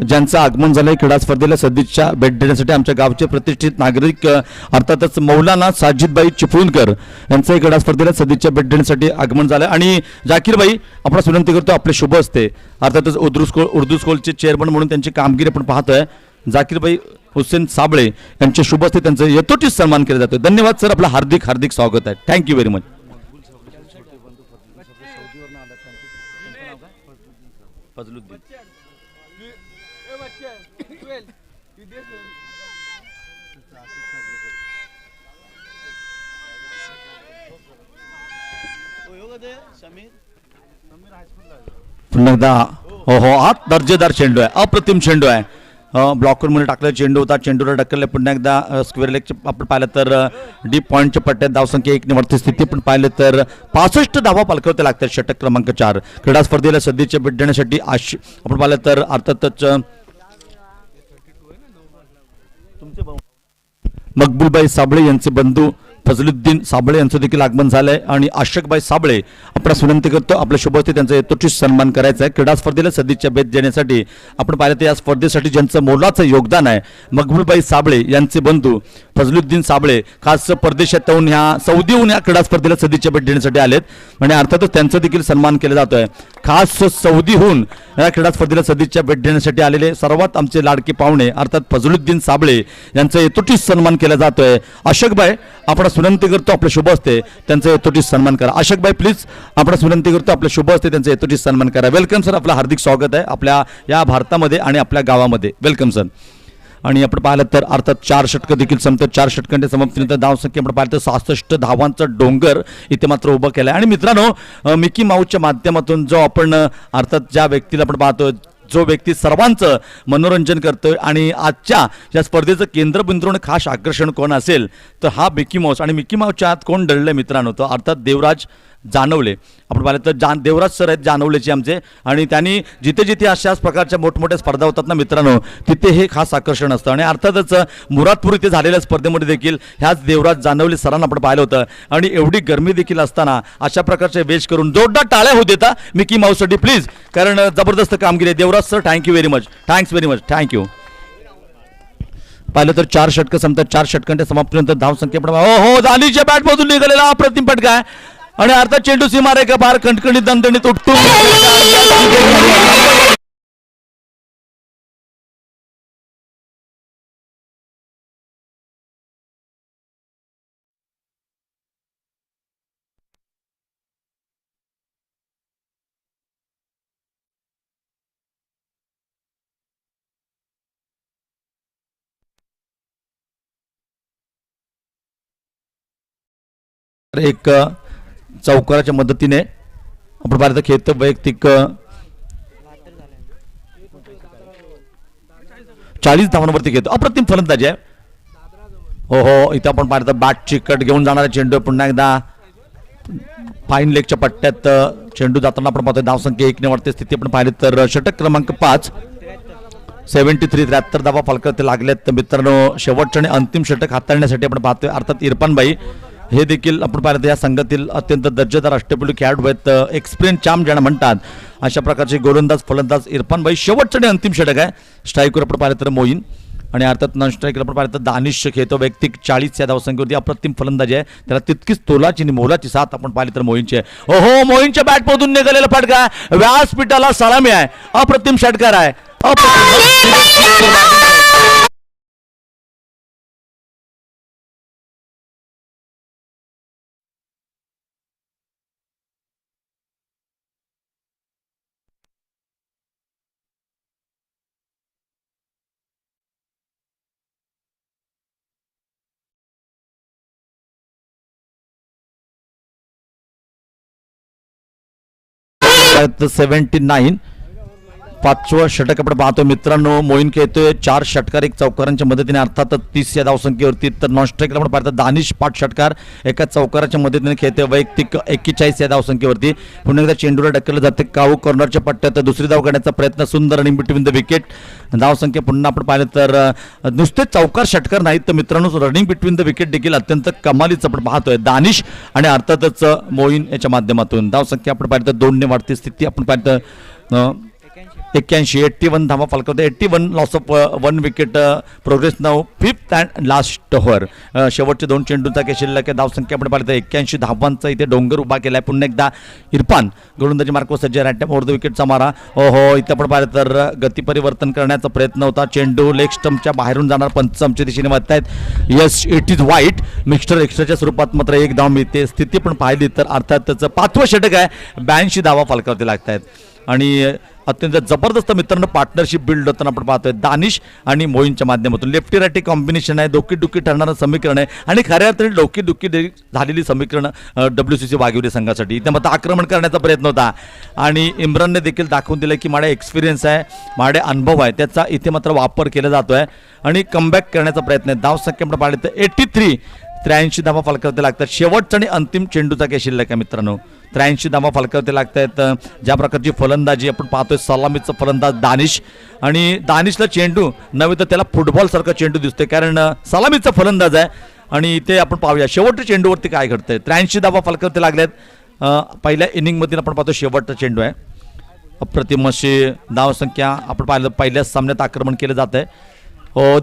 ज्यांचं आगमन झालंय क्रीडा स्पर्धेला सदिच्छा भेट देण्यासाठी आमच्या गावचे प्रतिष्ठित नागरिक अर्थातच मौलाना साजिदभाई चिपळूणकर यांचं क्रीडा स्पर्धेला सदिच्छा भेट देण्यासाठी आगमन झालंय. आणि जाकीरबाई आपण विनंती करतो आपले शुभ असते अर्थातच उर्दू स्कूलचे चेअरमन म्हणून त्यांची कामगिरी आपण पाहतोय. जाकीरबाई हुसेन साबळे यांचे शुभ असते त्यांचं यथोचित सन्मान केला जातो. धन्यवाद सर, आपलं हार्दिक हार्दिक स्वागत आहे. Thank you very much. फजलुद्दीन पुन्हा एकदा हो आत दर्जेदार चेंडू आहे, अप्रतिम चेंडू आहे. ब्लॉकर मध्ये टाकलेला चेंडू होता, चेंडूला ढकलले. पुन्हा एकदा स्क्वेअर लेगचे आपण पाहिलं तर डीप पॉईंटच्या पट्ट्यात धावसंख्या 1 वरती स्थिती पण पाहिलं तर 65 धावा पालकवते लागतात. षटक क्रमांक 4 क्रीडा स्पर्धेला सदिच्छा भेट देण्यासाठी आपण पाहिलं तर अर्थातच मकबूलबाई साबळे यांचे बंधू फजलुद्दीन साबळे यांचं देखील आगमन झालंय. आणि आशकबाई साबळे आपणास विनंती करतो आपल्या शुभ हस्ते त्यांचा यथोचित सन्मान करायचा आहे. क्रीडा स्पर्धेला सदिच्छा भेट देण्यासाठी आपण पाहिलं तर या स्पर्धेसाठी ज्यांचं मोलाचं योगदान आहे मकबूलबाई साबळे यांचे बंधू फजलुद्दीन साबळे खास परदेशातून ह्या सौदीहून या क्रीडा स्पर्धेला सदिच्छा भेट देण्यासाठी आलेत. आणि अर्थातच त्यांचा देखील सन्मान केला जातोय. खास सौदीहून या क्रीडा स्पर्धेला सदिच्छा भेट देण्यासाठी आलेले सर्वात आमचे लाडके पाहुणे अर्थात फजलुद्दीन साबळे यांचा यथोचित सन्मान केला जातोय. आशकबाई आपण विनंती करतो आपल्या शुभ असते त्यांचा यथोचित सन्मान करा. आशकबाई प्लीज आपण विनंती करतो आपल्या शुभ असते त्यांचा यथोचित सन्मान करा. वेलकम सर, आपलं हार्दिक स्वागत आहे आपल्या या भारतामध्ये आणि आपल्या गावामध्ये. Welcome sir. आणि आपण पाहिलं तर अर्थात 4 षटकं देखील संपतात. 4 षटकांच्या समाप्तीनंतर धावसंख्या आपण पाहिलं तर 66 धावांचा डोंगर इथे मात्र उभं केलं आहे. आणि मित्रांनो, मिकी माऊसच्या माध्यमातून जो आपण अर्थात ज्या व्यक्तीला आपण पाहतो जो व्यक्ती सर्वांचं मनोरंजन करतोय आणि आजच्या या स्पर्धेचं केंद्रबिंदू आणि खास आकर्षण कोण असेल तर हा मिकी माऊस. आणि मिकी माऊसच्या आत कोण दडलंय मित्रांनो, तो अर्थात देवराज जानवले. आपण पाहिलं तर देवराज सर आहेत जानवलेचे आमचे. आणि त्यांनी जिथे जिथे अशाच प्रकारच्या मोठमोठ्या स्पर्धा होतात ना मित्रांनो, तिथे हे खास आकर्षण असतं. आणि अर्थातच मुरादपूर इथे झालेल्या स्पर्धेमध्ये देखील ह्याच देवराज जानवले सरांना आपण पाहिलं होतं. आणि एवढी गरमी देखील असताना अशा प्रकारचे वेश करून जोरदार टाळ्या होऊ देता मिकी माऊससाठी प्लीज, कारण जबरदस्त कामगिरी आहे. Devraj sir thank you very much, thanks very much, thank you. पाहिलं तर 4 षटकं संपतात. 4 षटकांच्या समाप्तीनंतर धावसंख्या पण हो दालीच्या बॅटमधून निघालेला अप्रतिम फटका आहे. आणि अर्थात चेंडू सीमारेखा बाहेर कणकणीत दणदणीत उठून एक चौकाराच्या मदतीने आपण पाहिलं तर खेळत वैयक्तिक 40 धावांवरती घेतो. अप्रतिम फलंदाजी आहे. हो इथं आपण पाहिलं तर बॅटची कट घेऊन जाणारा चेंडू पुन्हा एकदा फाईन लेगच्या पट्ट्यात चेंडू जाताना आपण पाहतोय. धावसंख्या 1 वरती स्थिती आपण पाहिली तर षटक क्रमांक 5 73 धावा फलकवते लागल्यात मित्रांनो. शेवटच्या आणि अंतिम षटक हाताळण्यासाठी आपण पाहतोय अर्थात इरफानबाई हे देखील आपण पाहिलं तर या संघातील अत्यंत दर्जेदार अष्टपैलू खेळाडू आहेत. एक्सपिरियन्स चाम ज्यांना म्हणतात अशा प्रकारचे गोलंदाज फलंदाज इरफानबाई. शेवटचं आणि अंतिम षटक आहे. स्ट्राईकवर आपण पाहिलं तर मोईन आणि अर्थात नॉन स्ट्राईकला आपण पाहिलं तर दानिश खेळतो. वैयक्तिक 40 या धावसंख्येवरती अप्रतिम फलंदाजी आहे. त्याला तितकीच तोलाची आणि मोलाची साथ आपण पाहिली तर मोईनची आहे. हो मोईनच्या बॅटमधून निघालेला फटका व्यासपीठाला सलामी आहे. अप्रतिम षटकार आहे. $79 पाचवं षटक आपण पाहतो मित्रांनो. मोईन खेळतोय 4 षटकार 1 चौकारांच्या मदतीने, अर्थातच 30 या धावसंख्येवरती. तर नॉन स्ट्राईकला आपण पाहतो दानिश 5 षटकार 1 चौकाराच्या मदतीने खेळते वैयक्तिक 41 या धावसंख्येवरती. पुन्हा एकदा चेंडूला ढकललं जाते काऊ कॉर्नरच्या पट्ट्यात, दुसरी धाव काढण्याचा प्रयत्न, सुंदर रनिंग बिटवीन द विकेट. धावसंख्या पुन्हा आपण पाहिलं तर नुसते चौकार षटकार नाहीत तर मित्रांनो रनिंग बिटवीन द विकेट देखील अत्यंत कमालीचं आपण पाहतोय दानिश आणि अर्थातच मोईन याच्या माध्यमातून. धावसंख्या आपण पाहिलं तर 2 ने वाढती स्थिती आपण पाहिलं 81 धावा फलकावते. 81 loss of 1 wicket. Progress now 5th and last over. शेवटचे 2 चेंडूंचा काही शिल्लक आहे. धावसंख्या आपण पाहिलं तर 81 धावांचा इथे डोंगर उभा केलाय. पुन्हा एकदा इरफान गोलंदाजी मार्को सज्ज रॅट ओव्हर द विकेटचा मारा. ओहो, इथे आपण पाहिलं तर गती परिवर्तन करण्याचा प्रयत्न होता. चेंडू लेग स्टंपच्या बाहेरून जाणार, पंच आमच्या दिशेने वाटतायत. येस, इट इज वाईट. मिक्स्टर एक्स्ट्राच्या स्वरूपात मात्र 1 धाव मिळते. स्थिती पण पाहिली तर अर्थात त्याचं 5वं षटक आहे. 82 धावा फलकावरती लागत आहेत आणि अत्यंत जबरदस्त मित्रांनो पार्टनरशिप बिल्ड होताना आपण पाहतोय दानिश आणि मोईनच्या माध्यमातून. लेफ्टी राईटी कॉम्बिनेशन आहे, डोकी डुकी ठरणारं समीकरण आहे आणि खऱ्या अर्थाने डोकी डुकी झालेली समीकरण WCC वाघिवरे संघासाठी. इथे मात्र आक्रमण करण्याचा प्रयत्न होता आणि इम्रानने देखील दाखवून दिलं की माझ्या एक्सपिरियन्स आहे, माझे अनुभव आहे, त्याचा इथे मात्र वापर केला जातोय आणि कमबॅक करण्याचा प्रयत्न आहे. धावसंख्या आपण पाहिलं तर 83 धावा फलकावरती लागतात. शेवटचा आणि अंतिम चेंडूचा काही शिल्लक आहे मित्रांनो. 83 धावा फलकावरती लागत आहेत. ज्या प्रकारची फलंदाजी आपण पाहतोय, सलामीचं फलंदाज दानिश आणि दानिशला चेंडू नव्हे तर त्याला फुटबॉलसारखा चेंडू दिसतोय कारण सलामीचा फलंदाज आहे. आणि इथे आपण पाहूया शेवटच्या चेंडूवरती काय घडतंय. 83 धावा फलकावरती लागल्यात. पहिल्या इनिंगमध्ये आपण पाहतो शेवटचा चेंडू आहे. अप्रतिम अशी धावसंख्या आपण पाहिलं. पहिल्याच सामन्यात आक्रमण केलं जात आहे.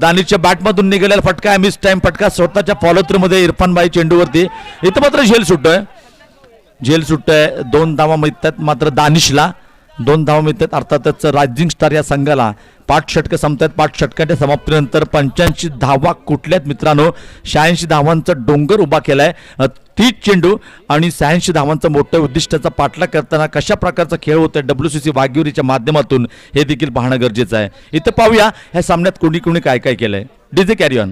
दानिशच्या बॅटमधून निघालेला फटका आहे, मिस टाइम फटका. स्वतःच्या फॉलो थ्रू मध्ये इरफान भाई चेंडूवरती. इथं मात्र झेल सुटतोय. 2 धावा मिळतात मात्र दानिशला 2 धावा मिळतात. अर्थातच रायझिंग स्टार या संघाला 5 षटकं संपतात. 5 षटकांच्या समाप्तीनंतर 85 धावा कुठल्यात मित्रांनो. 86 धावांचा डोंगर उभा केलाय. 30 चेंडू आणि 86 धावांचं मोठं उद्दिष्टाचा पाठलाग करताना कशा प्रकारचा खेळ होतोय WCC वाघिवरीच्या माध्यमातून हे देखील पाहणं गरजेचं आहे. इथं पाहूया ह्या सामन्यात कोणी कोणी काय काय केलंय. DJ carry on.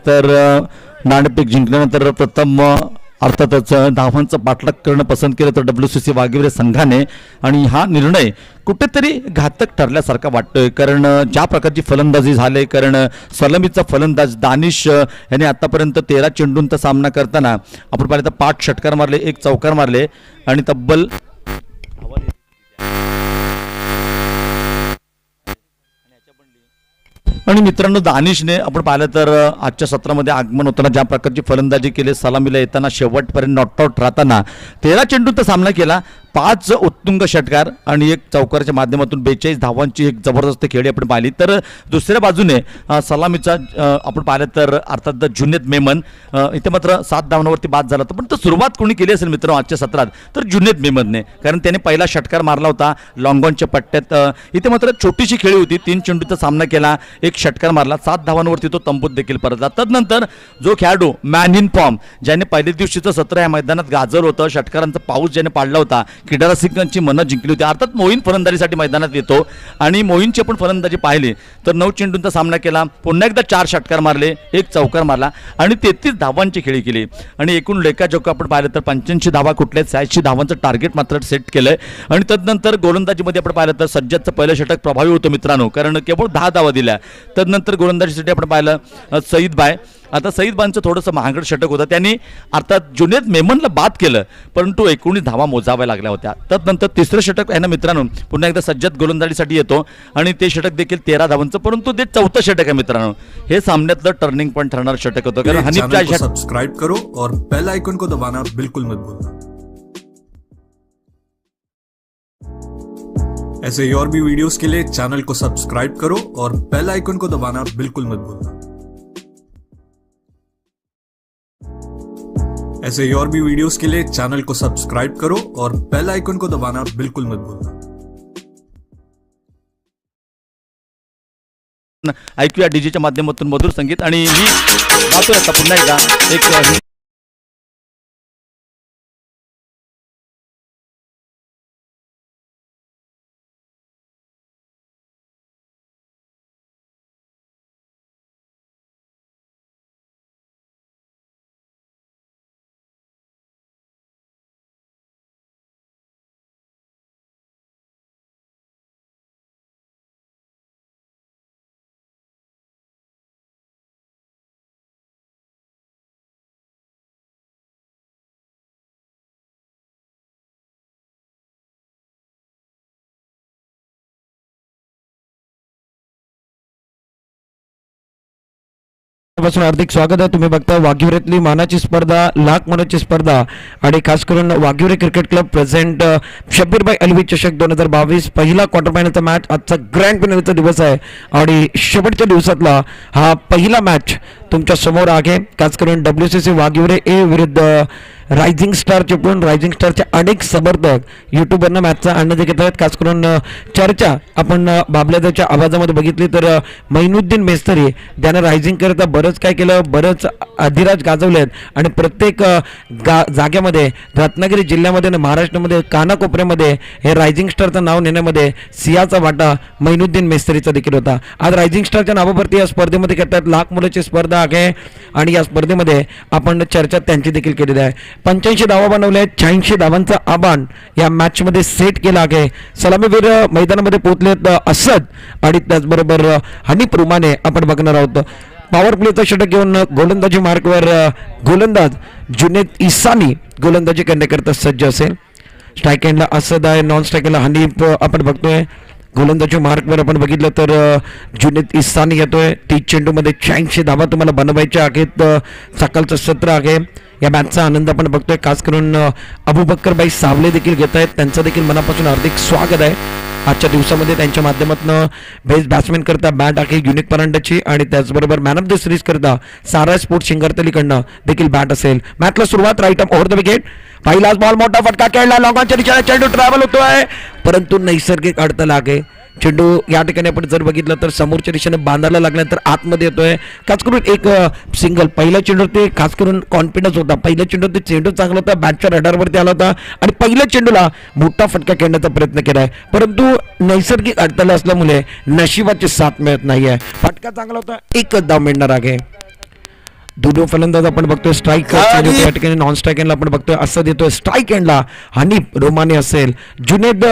तर नाणेफेक जिंकल्यानंतर प्रथम अर्थातच धावांचं पाठलाग करणं पसंत केलं तर WCC वाघिवरे संघाने आणि हा निर्णय कुठेतरी घातक ठरल्यासारखा वाटतोय कारण ज्या प्रकारची फलंदाजी झाली कारण सलामीचा फलंदाज दानिश याने आतापर्यंत 13 चेंडूंचा सामना करताना आपण पाहिलं तर 5 षटकार मारले, 1 चौकार मारले आणि तब्बल आणि मित्रांनो दानिशने आपण पाहिलं तर आजच्या सत्रामध्ये आगमन होताना ज्या प्रकारची फलंदाजी केली, सलामीला येताना शेवटपर्यंत नॉट आउट राहताना 13 चेंडूंचा सामना केला, 5 उत्तुंग षटकार आणि 1 चौकारच्या माध्यमातून 42 धावांची एक जबरदस्त खेळी आपण पाहिली. तर दुसऱ्या बाजूने सलामीचा आपण पाहिलं तर अर्थात जुनेद मेमन इथे मात्र 7 धावांवरती बाद झाला होता. पण तर सुरुवात कोणी केली असेल मित्रांनो आजच्या सत्रात तर जुनेद मेमनने, कारण त्याने पहिला षटकार मारला होता लॉंगॉनच्या पट्ट्यात. इथे मात्र छोटीशी खेळी होती, 3 चेंडूचा सामना केला, 1 षटकार मारला, 7 धावांवरती तो तंबूत देखील परतला. तदनंतर जो खेळाडू मॅन इन फॉर्म ज्याने पहिल्या दिवशीचं सत्र या मैदानात गाजवलं होतं, षटकारांचा पाऊस ज्याने पाडला होता, किडारा सिंगांची मनं जिंकली होती. अर्थात मोईन फलंदाजीसाठी मैदानात येतो आणि मोईनची आपण फलंदाजी पाहिली तर 9 चेंडूंचा सामना केला, पुन्हा एकदा 4 षटकार मारले, 1 चौकार मारला आणि 33 धावांची खेळी केली आणि एकूण लेखाजोखा आपण पाहिलं तर 85 धावा कुठल्या 86 धावांचं टार्गेट मात्र सेट केलंय. आणि तदनंतर गोलंदाजीमध्ये आपण पाहिलं तर सज्जदचं पहिलं षटक प्रभावी होतं मित्रांनो, कारण केवळ 10 धावा दिल्या. तदनंतर गोलंदाजीसाठी आपण पाहिलं सईद बाय. आता सईद बांचं थोडंसं महागड षटक होतं, त्यांनी अर्थात जुनेद मेमनला बाद केलं परंतु 19 धावा मोजाव्या लागल्या होत्या. तदनंतर तिसरं षटक आहे ना मित्रांनो, पुन्हा एकदा सज्जद गोलंदाजीसाठी येतो आणि ते षटक देखील 13 धावांचं, परंतु ते 4थं षटक आहे मित्रांनो. हे सामन्यातलं टर्निंग पॉईंट ठरणारं षटक होतं. कारण हनीफ सब्सक्राइब करो और बेल आइकन को दबाना बिल्कुल मत भूलना. ऐसे ही और भी वीडियोस के लिए चैनल को सब्सक्राइब करो और बेल आइकन को दबाना बिल्कुल मत भूलना। ऐसे ही और भी वीडियोस के लिए चैनल को सब्सक्राइब करो और बेल आइकन को दबाना बिल्कुल मत भूलना। ऐकूया डीजेच्या माध्यमातून मधुर संगीत आणि मी गातोय आता पुन्हा एकदा एक पासून हार्दिक स्वागत आहे. तुम्ही बघता वाघिवरेतली मानाची स्पर्धा, लाख मानाची स्पर्धा आणि खास करून Waghivare cricket club present शब्बीरभाई Alvi चषक 2022 पहिला क्वार्टर फायनलचा मॅच. आजचा ग्रँड फायनलचा दिवस आहे आणि शेवटच्या दिवसातला हा पहिला मॅच तुमच्या समोर आहे. खास करून WCC वाघिवरे ए विरुद्ध रायझिंग स्टार चिपळूण. रायझिंग स्टारचे अनेक समर्थक युट्यूबवरनं मॅचचा आनंद घेत आहेत. खास करून चर्चा आपण बाबल्याच्या आवाजामध्ये बघितली तर मैनुद्दीन मेस्तरी त्यानं रायझिंग करता बरंच काय केलं, बरंच अधिराज गाजवलेत आणि प्रत्येक जाग्यामध्ये रत्नागिरी जिल्ह्यामध्ये आणि महाराष्ट्रामध्ये कानाकोपऱ्यामध्ये हे रायझिंग स्टारचं नाव नेण्यामध्ये सियाचा वाटा मैनुद्दीन मेस्तरीचा देखील होता. आज रायझिंग स्टारच्या नावावरती या स्पर्धेमध्ये घेतात. लाख मुलाची स्पर्धा आहे आणि या स्पर्धेमध्ये आपण चर्चा त्यांची देखील केलेली आहे. 85 धावा बनवले, 86 धावांचा आबान या मॅचमध्ये सेट केला आहे. सलामीवीर मैदानामध्ये पोहोचलेत असद आणि त्याचबरोबर हनीफ रुमाने आपण बघणार आहोत. पॉवर प्लेचा षटक घेऊन गोलंदाजी मार्कवर गोलंदाज जुनेद इसानी गोलंदाजी करण्याकरता सज्ज असेल. स्ट्राईक एंडला असद आहे, नॉन स्ट्राईक एंडला हनीफ आपण बघतोय. गोलंदाजी मार्कवर आपण बघितलं तर जुनेद इसानी येतोय. 30 चेंडूमध्ये 86 धावा तुम्हाला बनवायच्या आहेत. सकाळचं सत्र आहे. या मॅचचा आनंद आपण बघतोय. खास करून अबुबक्करबाई सावले देखील घेत आहेत. त्यांचं देखील मनापासून हार्दिक स्वागत आहे. आजच्या दिवसामध्ये त्यांच्या माध्यमातून बेस्ट बॅट्समॅन करता बॅट आहे युनिक परांडाची आणि त्याचबरोबर मॅन ऑफ द सिरीज करता सारा स्पोर्ट्स शिंगरतलीकडनं देखील बॅट असेल. मॅचला सुरुवात right up over the wicket. पहिलाच बॉल मोठा फटका खेळला, लॉंगॉनच्या दिशेने चेंडू ट्रॅव्हल होतोय परंतु नैसर्गिक अडथळा आहे. चेंडू या ठिकाणी आपण जर बघितलं तर समोरच्या दिशेने बांधायला लागल्यानंतर आतमध्ये येतोय. खास करून एक सिंगल पहिल्या चेंडूवर ते खास करून कॉन्फिडन्स होता. पहिल्या चेंडूवर ते चेंडू चांगला होता, बॅटच्या रडारवरती आला होता आणि पहिल्या चेंडूला मोठा फटका खेळण्याचा प्रयत्न केलाय परंतु नैसर्गिक अडथळा असल्यामुळे नशिबाची साथ मिळत नाहीये. फटका चांगला होता, एकच धाव मिळणार आहे. दोन्ही फलंदाज आपण बघतोय. स्ट्राईक या ठिकाणी नॉन स्ट्राईक एंडला आपण बघतोय असं देतोय. स्ट्राईक एंडला हनीफ रोमाने असेल. जुनेद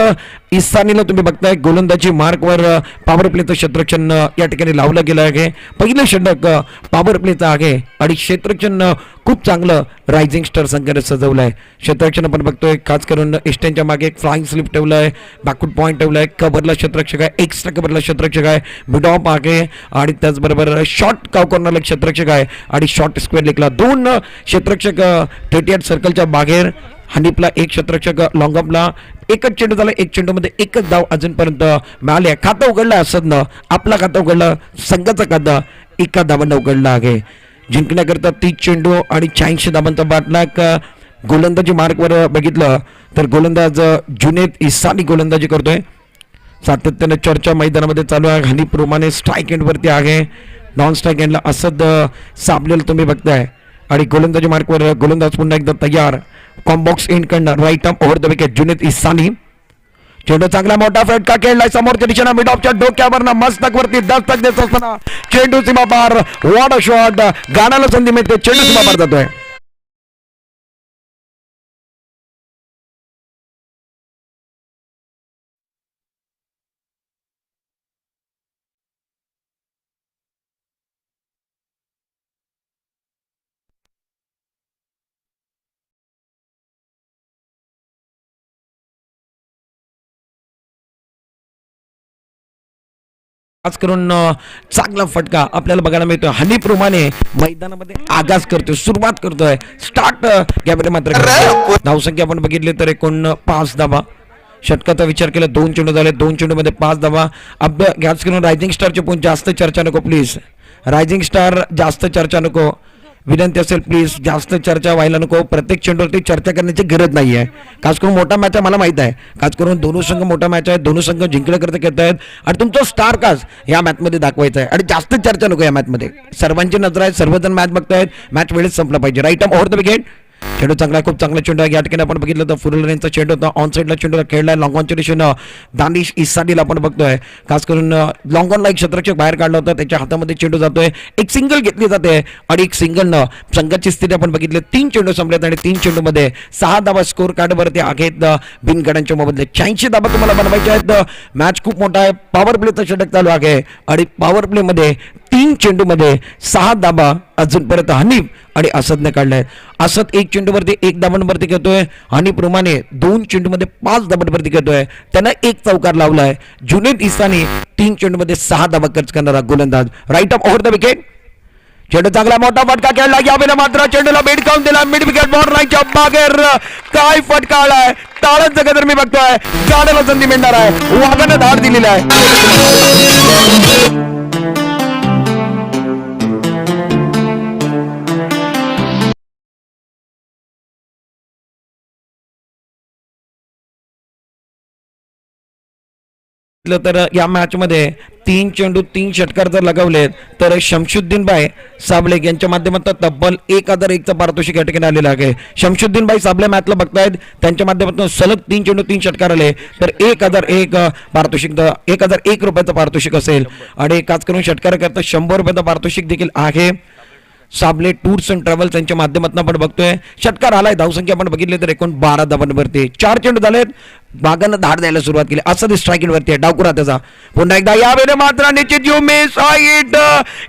इसानीला तुम्ही बघताय गोलंदाजी मार्कवर पॉवर प्लेचं क्षेत्ररक्षण या ठिकाणी लावलं गेलं आहे. पहिलं षटक पॉवर प्लेचं आहे आणि क्षेत्ररक्षण खूप चांगलं रायझिंग स्टार संघाने सजवलं आहे. क्षेत्ररक्षण आपण बघतोय. खास करून इस्टनच्या मागे एक फ्लाइंग स्लिप ठेवलं आहे, बॅकवर्ड पॉईंट ठेवलं आहे, कव्हरला क्षेत्ररक्षक आहे, एक्स्ट्रा कव्हरला क्षेत्ररक्षक आहे, मिड ऑफ आहे आणि त्याचबरोबर शॉर्ट काव कॉर्नरला क्षेत्ररक्षक आहे आणि शॉर्ट स्क्वेअर लेगला 2 क्षेत्ररक्षक 38 सर्कलच्या बाहेर. हनीफला एक क्षेत्ररक्षक लॉंग ऑफला. एकच चेंडू झाला, एक चेंडूमध्ये एकच धाव अजूनपर्यंत मिळाली आहे. खातं उघडलं असदनं, आपला खातं उघडलं, संघाचं खातं एका धावांना उघडलं आहे. जिंकण्याकरता 30 चेंडू आणि 86 धावांचा बाटलाक. गोलंदाजी मार्कवर बघितलं तर गोलंदाज जुनेद इसानी गोलंदाजी करतोय. सातत्याने चर्चा मैदानामध्ये चालू आहे. हनीफ रुमाने स्ट्राईक एंडवरती आहे. नॉन स्ट्राईक एंडला असद साबलेला तुम्ही बघताय आणि गोलंदाजी मार्कवर गोलंदाज पुन्हा एकदा तयार. कॉम्बॉक्स एंड कडनं right arm over the wicket Junaid Isani. चेंडू चांगला मोठा फटका खेळलाय समोरच्या दिशेनं मिड ऑफच्या डोक्यावरनं मस्तक वरती दस्तक देत असताना चेंडू सीमा पार. What a shot. गाण्याला संधी मिळते, चेंडू सीमा पार जातोय. खास करून चांगला फटका आपल्याला बघायला मिळतोय. हनीफ रुमाने मैदानामध्ये आगाज करतोय, सुरुवात करतोय. स्टार्ट कॅमेरे मात्र धावसंख्या आपण बघितली तर एकूण 5 धावा. षटकाचा विचार केला 2 चेंडू झाले 2 चेंडूमध्ये 5 धावा. अब गॅस करून रायझिंग स्टारचे पण जास्त चर्चा नको प्लीज. रायझिंग स्टार जास्त चर्चा नको, विनंती असेल प्लीज, जास्त चर्चा व्हायला नको. प्रत्येक चेंडूवरती चर्चा करण्याची गरज नाही आहे. खास करून मोठा मॅच आहे मला माहित आहे, खास करून दोन्ही संघ मोठा मॅच आहे, दोन्ही संघ जिंकण्याकरता खेळत आहेत आणि तुमचं स्टार कास्ट या मॅचमध्ये दाखवायचं आहे आणि जास्त चर्चा नको या मॅचमध्ये. सर्वांची नजर आहे, सर्वजण मॅच बघतायत, मॅच वेळेत संपला पाहिजे. Right arm over the wicket. चेंडू चांगला आहे, खूप चांगला चेंडू आहे. या ठिकाणी आपण बघितलं तर फुल रेंजचा चेंडू होता, ऑन साईडला चेंडूला खेळलाय. लॉंग ऑनच्या दिशेनं दानिश इसाडीला आपण बघतोय, खास करून लॉंग ऑनला एक क्षेत्ररक्षक बाहेर काढला होता, त्याच्या हातामध्ये चेंडू जातोय, एक सिंगल घेतली जाते आणि एक सिंगलनं संघाची स्थिती आपण बघितली. 3 चेंडू संपलेत आणि 3 चेंडूमध्ये 6 धावा स्कोर कार्डवरती आहेत बिनगडांच्या मोबदले. 86 धावा तुम्हाला बनवायच्या आहेत. मॅच खूप मोठा आहे, पॉवर प्लेचा षटक चालू आहे आणि पॉवर प्लेमध्ये 3 चेंडूमध्ये 6 धावा अजूनपर्यंत हनीफ आणि असदने काढलाय. असद 1 चेंडूवरती 1 धावांवरती खेळतोय, हनीफप्रमाणे 2 चेंडूमध्ये 5 धावांवरती खेळतोय, त्यानं 1 चौकार लावलाय. जुनेद इसानी 3 चेंडूमध्ये 6 धावा खर्च करणारा गोलंदाज. Right up over the wicket. चेंडू चांगला मोठा फटका खेळला, यावेळेला मात्र चेंडूला बेडकावून दिला, मिड विकेट बॉल लाईनच्या बाहेर. काय फटका आलाय, टाळ्यांचा गजर मी बघतोय, गाड्याला संधी मिळणार आहे, वाघानं धाड दिलेला आहे. तर या मॅच मध्ये 3 चेंडू 3 षटकार जर लगावले तर शमशुद्दीन भाई साबळे यांच्या माध्यमातून तब्बल 1001चं पारितोषिक या ठिकाणी आलेलं आहे. शमशुद्दीन भाई साबळे मॅचला बघतायत, त्यांच्या माध्यमातून सलग 3 चेंडू 3 षटकार आले तर 1001 पारितोषिक 1001 रुपयाचं पारितोषिक असेल आणि खास करून षटकार करता 100 रुपयाचं पारितोषिक देखील आहे. साबळे टूर्स अँड ट्रॅव्हल्स यांच्या माध्यमातून आपण बघतोय. षटकार आलाय, धावसंख्या आपण बघितली तर एकूण 12 धावांवरती 4 चेंडू झालेत. बागानं धाड द्यायला सुरुवात केली, असं स्ट्राईक वरती आहे डावकुरा त्याचा. पुन्हा एकदा यावेळी मात्र निश्चित you miss hit,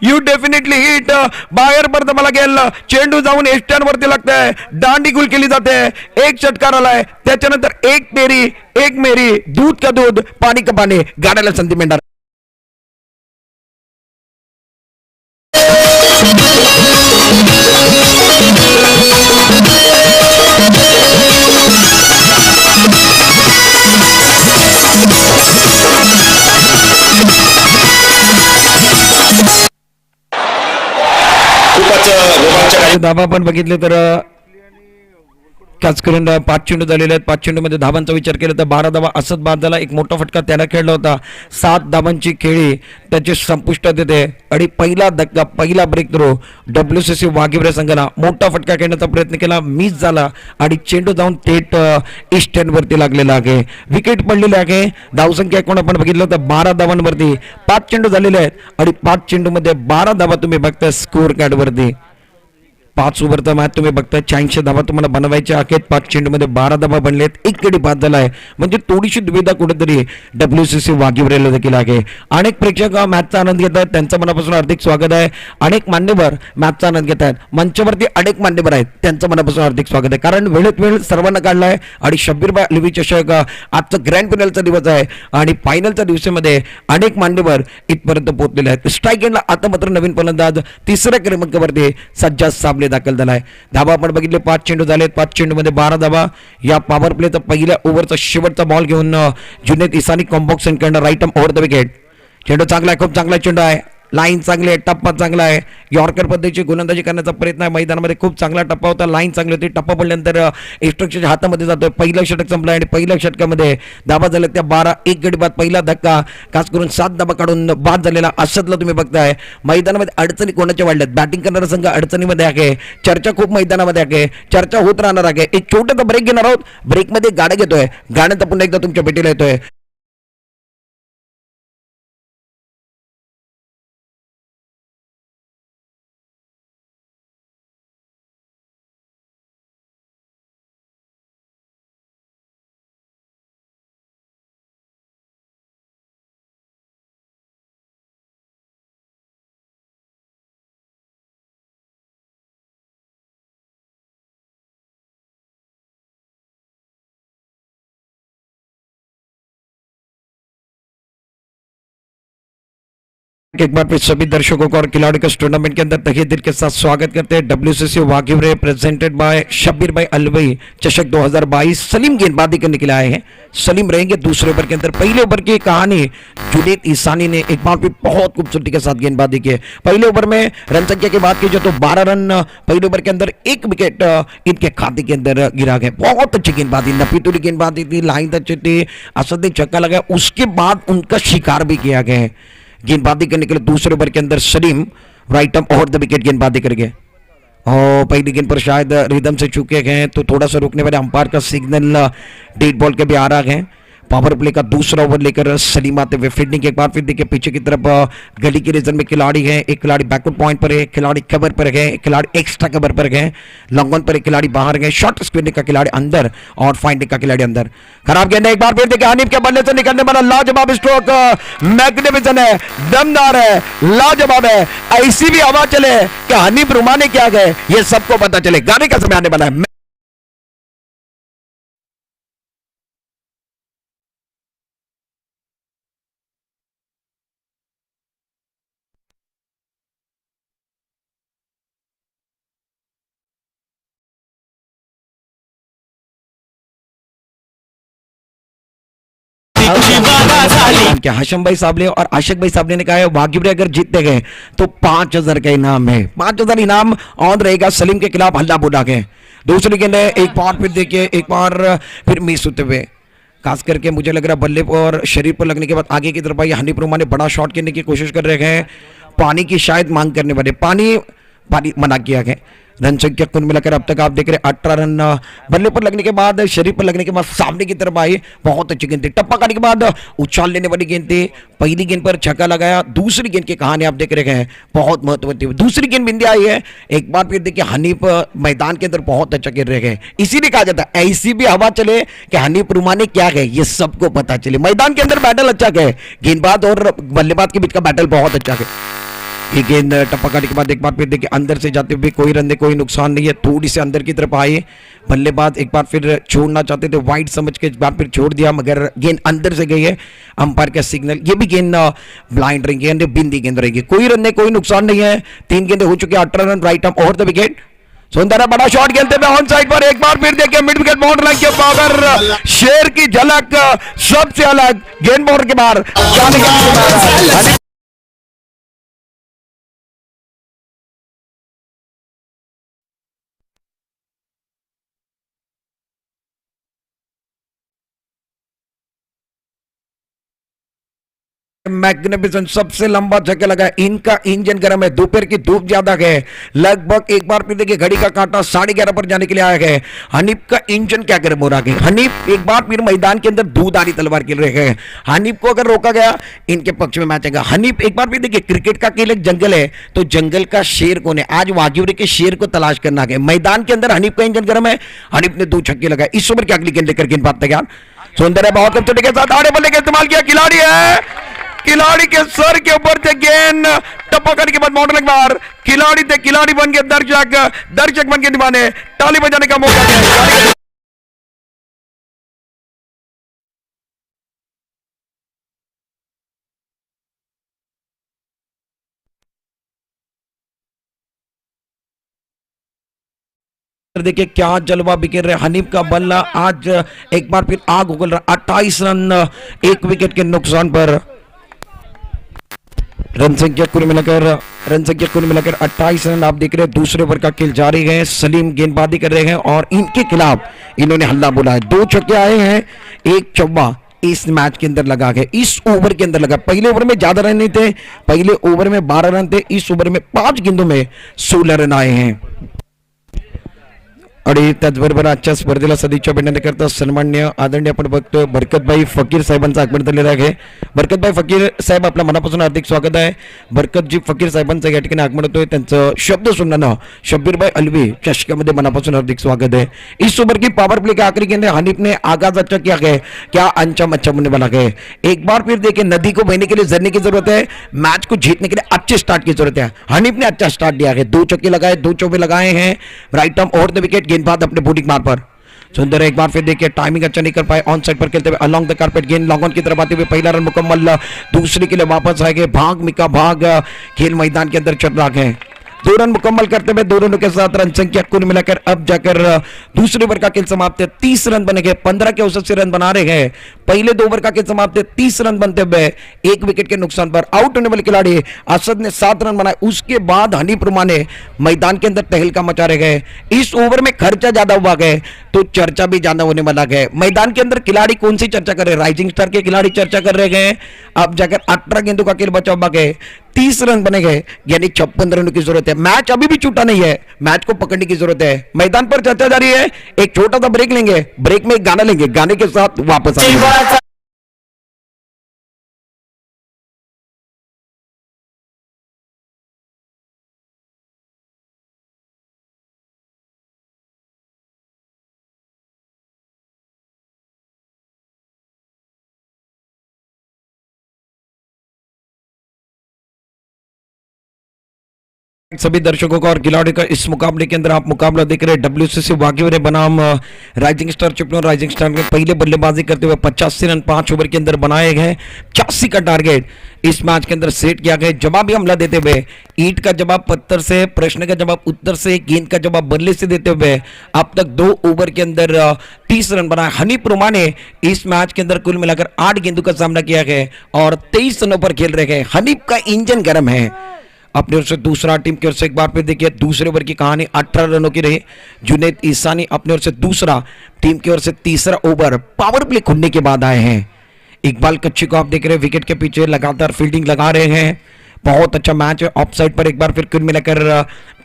you definitely hit. बाहेर परत मला गेलं, चेंडू जाऊन एस्टर्नवरती लागतंय, दांडी गुल केली जाते. 1 षटकार आलाय, त्याच्यानंतर 1 तेरी 1 मेरी, दूध का दूध पाणी का पाणी, गाड्याला संधी मिळणार. खूपच रोमांचक आहे. धाबा आपण बघितले तर खास करून 5 चेंडू झालेले आहेत. 5 चेंडूमध्ये धाबांचा विचार केला तर 12 धावा असत बाद झाला. एक मोठा फटका त्याला खेळला होता. 7 धाबांची खेळी त्याची संपुष्टात येते आणि पहिला धक्का, पहिला ब्रेक थ्रो WCC वाघिवरे संघाला मोठा फटका खेळण्याचा प्रयत्न केला, मिस झाला आणि चेंडू जाऊन थेट ईस्टर्नवरती लागलेला आहे. विकेट पडलेली आहे. धावसंख्या कोण आपण बघितलं तर 12 धावांवरती 5 चेंडू झालेले आहेत आणि 5 चेंडूमध्ये 12 धावा तुम्ही बघताय स्कोर कार्डवरती. 5 ओव्हरचा मॅच तुम्ही बघताय, 86 धावा तुम्हाला बनवायच्या आहेत. 5 चेंडूमध्ये 12 धावा बनलेत, 1 गडी बाद झाला आहे. म्हणजे थोडीशी दुविधा कुठेतरी WCC वाघिवरेला देखील आहे. अनेक प्रेक्षक मॅचचा आनंद घेत आहेत, त्यांचं मनापासून हार्दिक स्वागत आहे. अनेक मान्यवर मॅचचा आनंद घेत आहेत, मंचावरती अनेक मान्यवर आहेत, त्यांचं मनापासून हार्दिक स्वागत आहे. कारण वेळेत वेळ सर्वांना काढला आहे आणि शब्बीरबाई अलवी चषक आजचा ग्रँड फायनलचा दिवस आहे आणि फायनलच्या दिवसामध्ये अनेक मान्यवर इथपर्यंत पोहोचलेले आहेत. स्ट्राईक एंडला आता मात्र नवीन फलंदाज 3ऱ्या क्रमांकावरती सज्जाद साबळे दाखल झालाय. धावा आपण बघितले 5 चेंडू झालेत, 5 चेंडूमध्ये 12 धावा. या पॉवर प्लेचा पहिल्या ओव्हरचा शेवटचा बॉल घेऊन जुनेद इसानी कॉम्बॉक्स करणार. Right arm over the wicket. चेंडू चांगला आहे, खूप चांगला चेंडू आहे, लाईन चांगली आहे, टप्पा चांगला आहे. यॉर्कर पद्धतीची गोलंदाजी करण्याचा प्रयत्न आहे. मैदानामध्ये खूप चांगला टप्पा होता, लाईन चांगली होती. टप्पा पडल्यानंतर एक्स्ट्रोच्या हातामध्ये जातोय. पहिलं षटक संपलं आणि पहिल्या षटकामध्ये धावा झाल्या त्या 12. 1 गडी बाद. पहिला धक्का खास करून 7 धावा काढून बाद झालेला असदला तुम्ही बघताय. मैदानामध्ये अडचणी कोणाच्या वाढल्यात, बॅटिंग करणारा संघ अडचणीमध्ये आहे. चर्चा खूप मैदानामध्ये आहे, चर्चा होत राहणार आहे. एक छोटासा ब्रेक घेणार आहोत, ब्रेकमध्ये गाड्या घेतोय, गाण्याचा पुन्हा एकदा तुमच्या भेटीला येतोय. एक बार फिर सभी दर्शकों को और खिलाड़ियों को इस टूर्नामेंट के अंदर तहे दिल के साथ स्वागत करते हैं। WCC वागिवरे प्रेजेंटेड बाय शब्बीर भाई अलवी चषक 2022। सलीम गेंदबाजी करने के लिए आए हैं। सलीम रहेंगे दूसरे ओवर के अंदर। पहले ओवर की कहानी जुनेद ईसानी ने एक बार फिर बहुत खूबसूरती के साथ गेंदबाजी की। पहले ओवर में रन संख्या की बात की जाए तो 12 रन पहले ओवर के अंदर, 1 विकेट इनके खाते के अंदर गिरा गया। बहुत अच्छी गेंदबाजी, नपीतुली गेंदबाजी थी, लाइन अच्छी थी, असद ने छक्का लगाया। उसके बाद उनका शिकार भी किया गया है। गेंदबाजी करने के लिए दूसरे ओवर के अंदर Salim right arm over the wicket गेंदबाजी कर गए और पहली गेंद पर शायद रिदम से चूके गए तो थोड़ा सा रुकने वाले अंपायर का सिग्नल डेड बॉल के भी आ रहा है। पावर प्ले का दूसरा ओवर लेकर सलीम आते हुए फील्डिंग के एक बार फिर देखिए पीछे की तरफ गली के रीजन में खिलाड़ी है। एक खिलाड़ी बैकवर्ड पॉइंट पर है, एक खिलाड़ी कवर पर गए, एक खिलाड़ी एक्स्ट्रा कवर पर गए, लॉन्ग ऑन पर एक खिलाड़ी बाहर गए, शॉर्ट स्क्रीनिंग का खिलाड़ी अंदर और फाइंडिंग का खिलाड़ी अंदर। खराब गेंद है, एक बार फिर देखिए हनीफ के बल्ले से निकलने वाला लाजवाब स्ट्रोक मैग्निफिसेंट है, दमदार है, लाजवाब है। ऐसी भी हवा चले कि हनीफ रुमाने क्या गए ये सबको पता चले। गाने का समय आने वाला है। क्या हाशिम भाई साबले और आशिक भाई साबले ने कहा है वागिवरे अगर जीतते गए तो 5,000 का इनाम है। 5,000 इनाम ऑन रहेगा सलीम के खिलाफ हल्ला बोला गए। दूसरी गेंद है, एक बार फिर देखिए, एक बार फिर मिस होते हुए, खास करके मुझे लग रहा है बल्ले और शरीर पर लगने के बाद आगे की तरफ आई हनीफ रुमा ने बड़ा शॉट करने की कोशिश कर रहे हैं। पानी की शायद मांग करने वाले, पानी मना किया गया। रन संख्या कुल मिलाकर अब तक आप देख रहे हैं 18 रन। बल्ले पर लगने के बाद, शरीर पर लगने के बाद सामने की तरफ आई, बहुत अच्छी गेंद थी। टप्पा करने के बाद उछाल लेने वाली गेंद थी। पहली गेंद पर छक्का लगाया, दूसरी गेंद की कहानी आप देख रहे हैं बहुत महत्वपूर्ण थी। दूसरी गेंद बिंदी आई है, एक बार फिर देखिए हनीफ मैदान के अंदर बहुत अच्छा खेल रहे हैं। इसीलिए कहा जाता है ऐसी भी हवा चले कि हनीफ रुमाने क्या गए ये सबको पता चले। मैदान के अंदर बैटल अच्छा गए, गेंदबाज और बल्लेबाज के बीच का बैटल बहुत अच्छा गया। ये गेंद टप्पा काटने के बाद एक बार फिर देखिए अंदर से जाते हुए कोई रन नहीं, कोई नुकसान नहीं है। थोड़ी से अंदर की तरफ आए बल्लेबाज, एक बार फिर छोड़ना चाहते थे, वाइड समझ के एक बार फिर छोड़ दिया मगर गेंद अंदर से गई है। अंपायर का सिग्नल, ये भी गेंद ब्लाइंड रहेंगे, बिंदी गेंद रहेगी। कोई रन नहीं, कोई नुकसान नहीं है। 3 गेंदें हो चुकी है, 18 run right arm over the wicket. सुंदर है, बड़ा शॉट खेलते हुए ऑन साइड पर एक बार फिर देखिए मिड विकेट बाउंड लाइन के पावर, शेर की झलक सबसे अलग, गेंद बाउंड के बाहर जाने के मैग्निफिसेंट सबसे लंबा छक्का लगा। इनका इंजन गर्म है, दोपहर की धूप ज्यादा है, लगभग एक बार फिर देखिए घड़ी का कांटा 11:30 पर जाने के लिए आया है। हनीफ का इंजन क्या गर्म हो रहा है। हनीफ एक बार फिर मैदान के अंदर दूधारी तलवार खेल रहे हैं। हनीफ को अगर रोका गया इनके पक्ष में मैच आएगा। हनीफ एक बार फिर देखिए क्रिकेट का खेल एक जंगल है तो जंगल का शेर कौन है, आज वागिवरे के शेर को तलाश करना है। मैदान के अंदर हनीफ का इंजन गर्म है, हनीफ ने 2 छक्के लगाए। इस ओवर की अगली गेंद लेकर गेंदबाज तैयार। सुंदर है, बहुत खूबसूरती के साथ आड़े बल्ले का इस्तेमाल किया, खिलाड़ी है, खिलाड़ी के सर के ऊपर से गेंद टप्पा करने के बाद बाउंड्री बाहर। खिलाड़ी थे, खिलाड़ी बन के दर्शक बन के दीवाने, ताली बजाने का मौका दिया। देखिए क्या जलवा बिखेर रहे हनीफ का बल्ला, आज एक बार फिर आग उगल रहा। 28 रन 1 विकेट के नुकसान पर। रन संख्या कुल मिलाकर 28 रन आप देख रहे हैं। दूसरे ओवर का खेल जारी है, सलीम गेंदबाजी कर रहे हैं और इनके खिलाफ इन्होंने हल्ला बोला है। 2 छक्के आए हैं, 1 चौका इस मैच के अंदर लगा गया, इस ओवर के अंदर लगा। पहले ओवर में ज्यादा रन नहीं थे, पहले ओवर में 12 रन थे, इस ओवर में 5 गेंदों में 16 रन आए हैं। आणि त्याचबरोबर आजच्या स्पर्धेला सदिच्छा भेटण्याकरता सन्मान्य आदरणीय आपण बघतोय बरकतभाई फकीर साहेबांचं आगमन झालेलं आहे। बरकतभाई फकीर साहेब आपल्या मनापासून हार्दिक स्वागत आहे। बरकतजी फकीर साहेबांचं या ठिकाणी आगमन होतोय, त्यांचं शब्द सुनना शब्बीरभाई अलवी चषकामध्ये मनापासून हार्दिक स्वागत है। इस ओवर की पावर प्ले के आखिरी गेंद हनीफ ने आगाज अच्छा किया है, क्या अंचम अच्छा होने वाला है। एक बार फिर देखिए नदी को बहने के लिए झरने की जरूरत है, मैच को जीतने के लिए अच्छे स्टार्ट की जरूरत है। हनीफ ने अच्छा स्टार्ट दिया है, 2 चौके लगाए, 2 चौके लगाए हैं, right arm over the wicket, गेंदबाज अपने बॉलिंग मार पर। सुंदर एक बार फिर देखिए टाइमिंग अच्छा नहीं कर पाए, ऑन साइड पर खेलते हुए अलोंग द कारपेट गेंद लॉन्ग ऑन की तरफ आते हुए पहला रन मुकम्मल, दूसरे के लिए वापस आएंगे, भाग मिका भाग, खेल मैदान के अंदर चल रहा है। 2 रन मुकम्मल करते हुए 2 रनों के साथ रन संख्या कुल मिलाकर अब जाकर दूसरे ओवर का खेल समाप्त है। 30 रन बनेंगे, 15 के औसत से रन बना रहे हैं। पहले 2 ओवर का खेल समाप्त है, 30 रन बनते हुए 1 विकेट के नुकसान पर आउट होने वाले खिलाड़ी असद ने 7 रन बनाए। उसके बाद हनीफ रुमा ने मैदान के अंदर तहलका मचा रहे गए। इस ओवर में खर्चा ज्यादा हुआ गए तो चर्चा भी ज्यादा होने वाला है। मैदान के अंदर खिलाड़ी कौन सी चर्चा कर रहे हैं? राइजिंग स्टार के खिलाड़ी चर्चा कर रहे हैं। अब जाकर 18 गेंदों का खेल बचा हुआ है, 30 रन बने गए, यानी 56 रनों की जरूरत है। मैच अभी भी छूटा नहीं है, मैच को पकड़ने की जरूरत है। मैदान पर चर्चा जारी है, एक छोटा सा ब्रेक लेंगे, ब्रेक में एक गाना लेंगे, गाने के साथ वापस आएंगे। सभी दर्शकों का और खिलाड़ियों का इस मुकाबले के अंदर आप मुकाबला देख रहे हैं WCC वाघेवरे बनाम rising star Chiplun. Rising star के पहले बल्लेबाजी करते हुए 85 रन 5 ओवर के अंदर बनाए गए। 84 का टारगेट इस मैच के अंदर सेट किया गया। जवाबी हमला देते हुए ईंट का जवाब पत्थर से, प्रश्न का जवाब उत्तर से, गेंद का जवाब बल्ले से देते हुए अब तक 2 ओवर के अंदर 30 रन बनाए। हनीफ रुमा ने इस मैच के अंदर कुल मिलाकर 8 गेंदों का सामना किया गया और 23 रनों पर खेल रहे गए। हनीफ का इंजन गर्म है। अपनी ओर से दूसरा, टीम की ओर से एक बार फिर देखिए दूसरे ओवर की कहानी 18 रनों की रही। जुनैद ईसानी अपनी ओर से दूसरा, टीम की ओर से तीसरा ओवर पावर प्ले खुलने के बाद आए हैं। इकबाल कच्ची को आप देख रहे हैं विकेट के पीछे लगातार फील्डिंग लगा रहे हैं। बहुत अच्छा मैच है। ऑफ साइड पर एक बार फिर कुल मिलाकर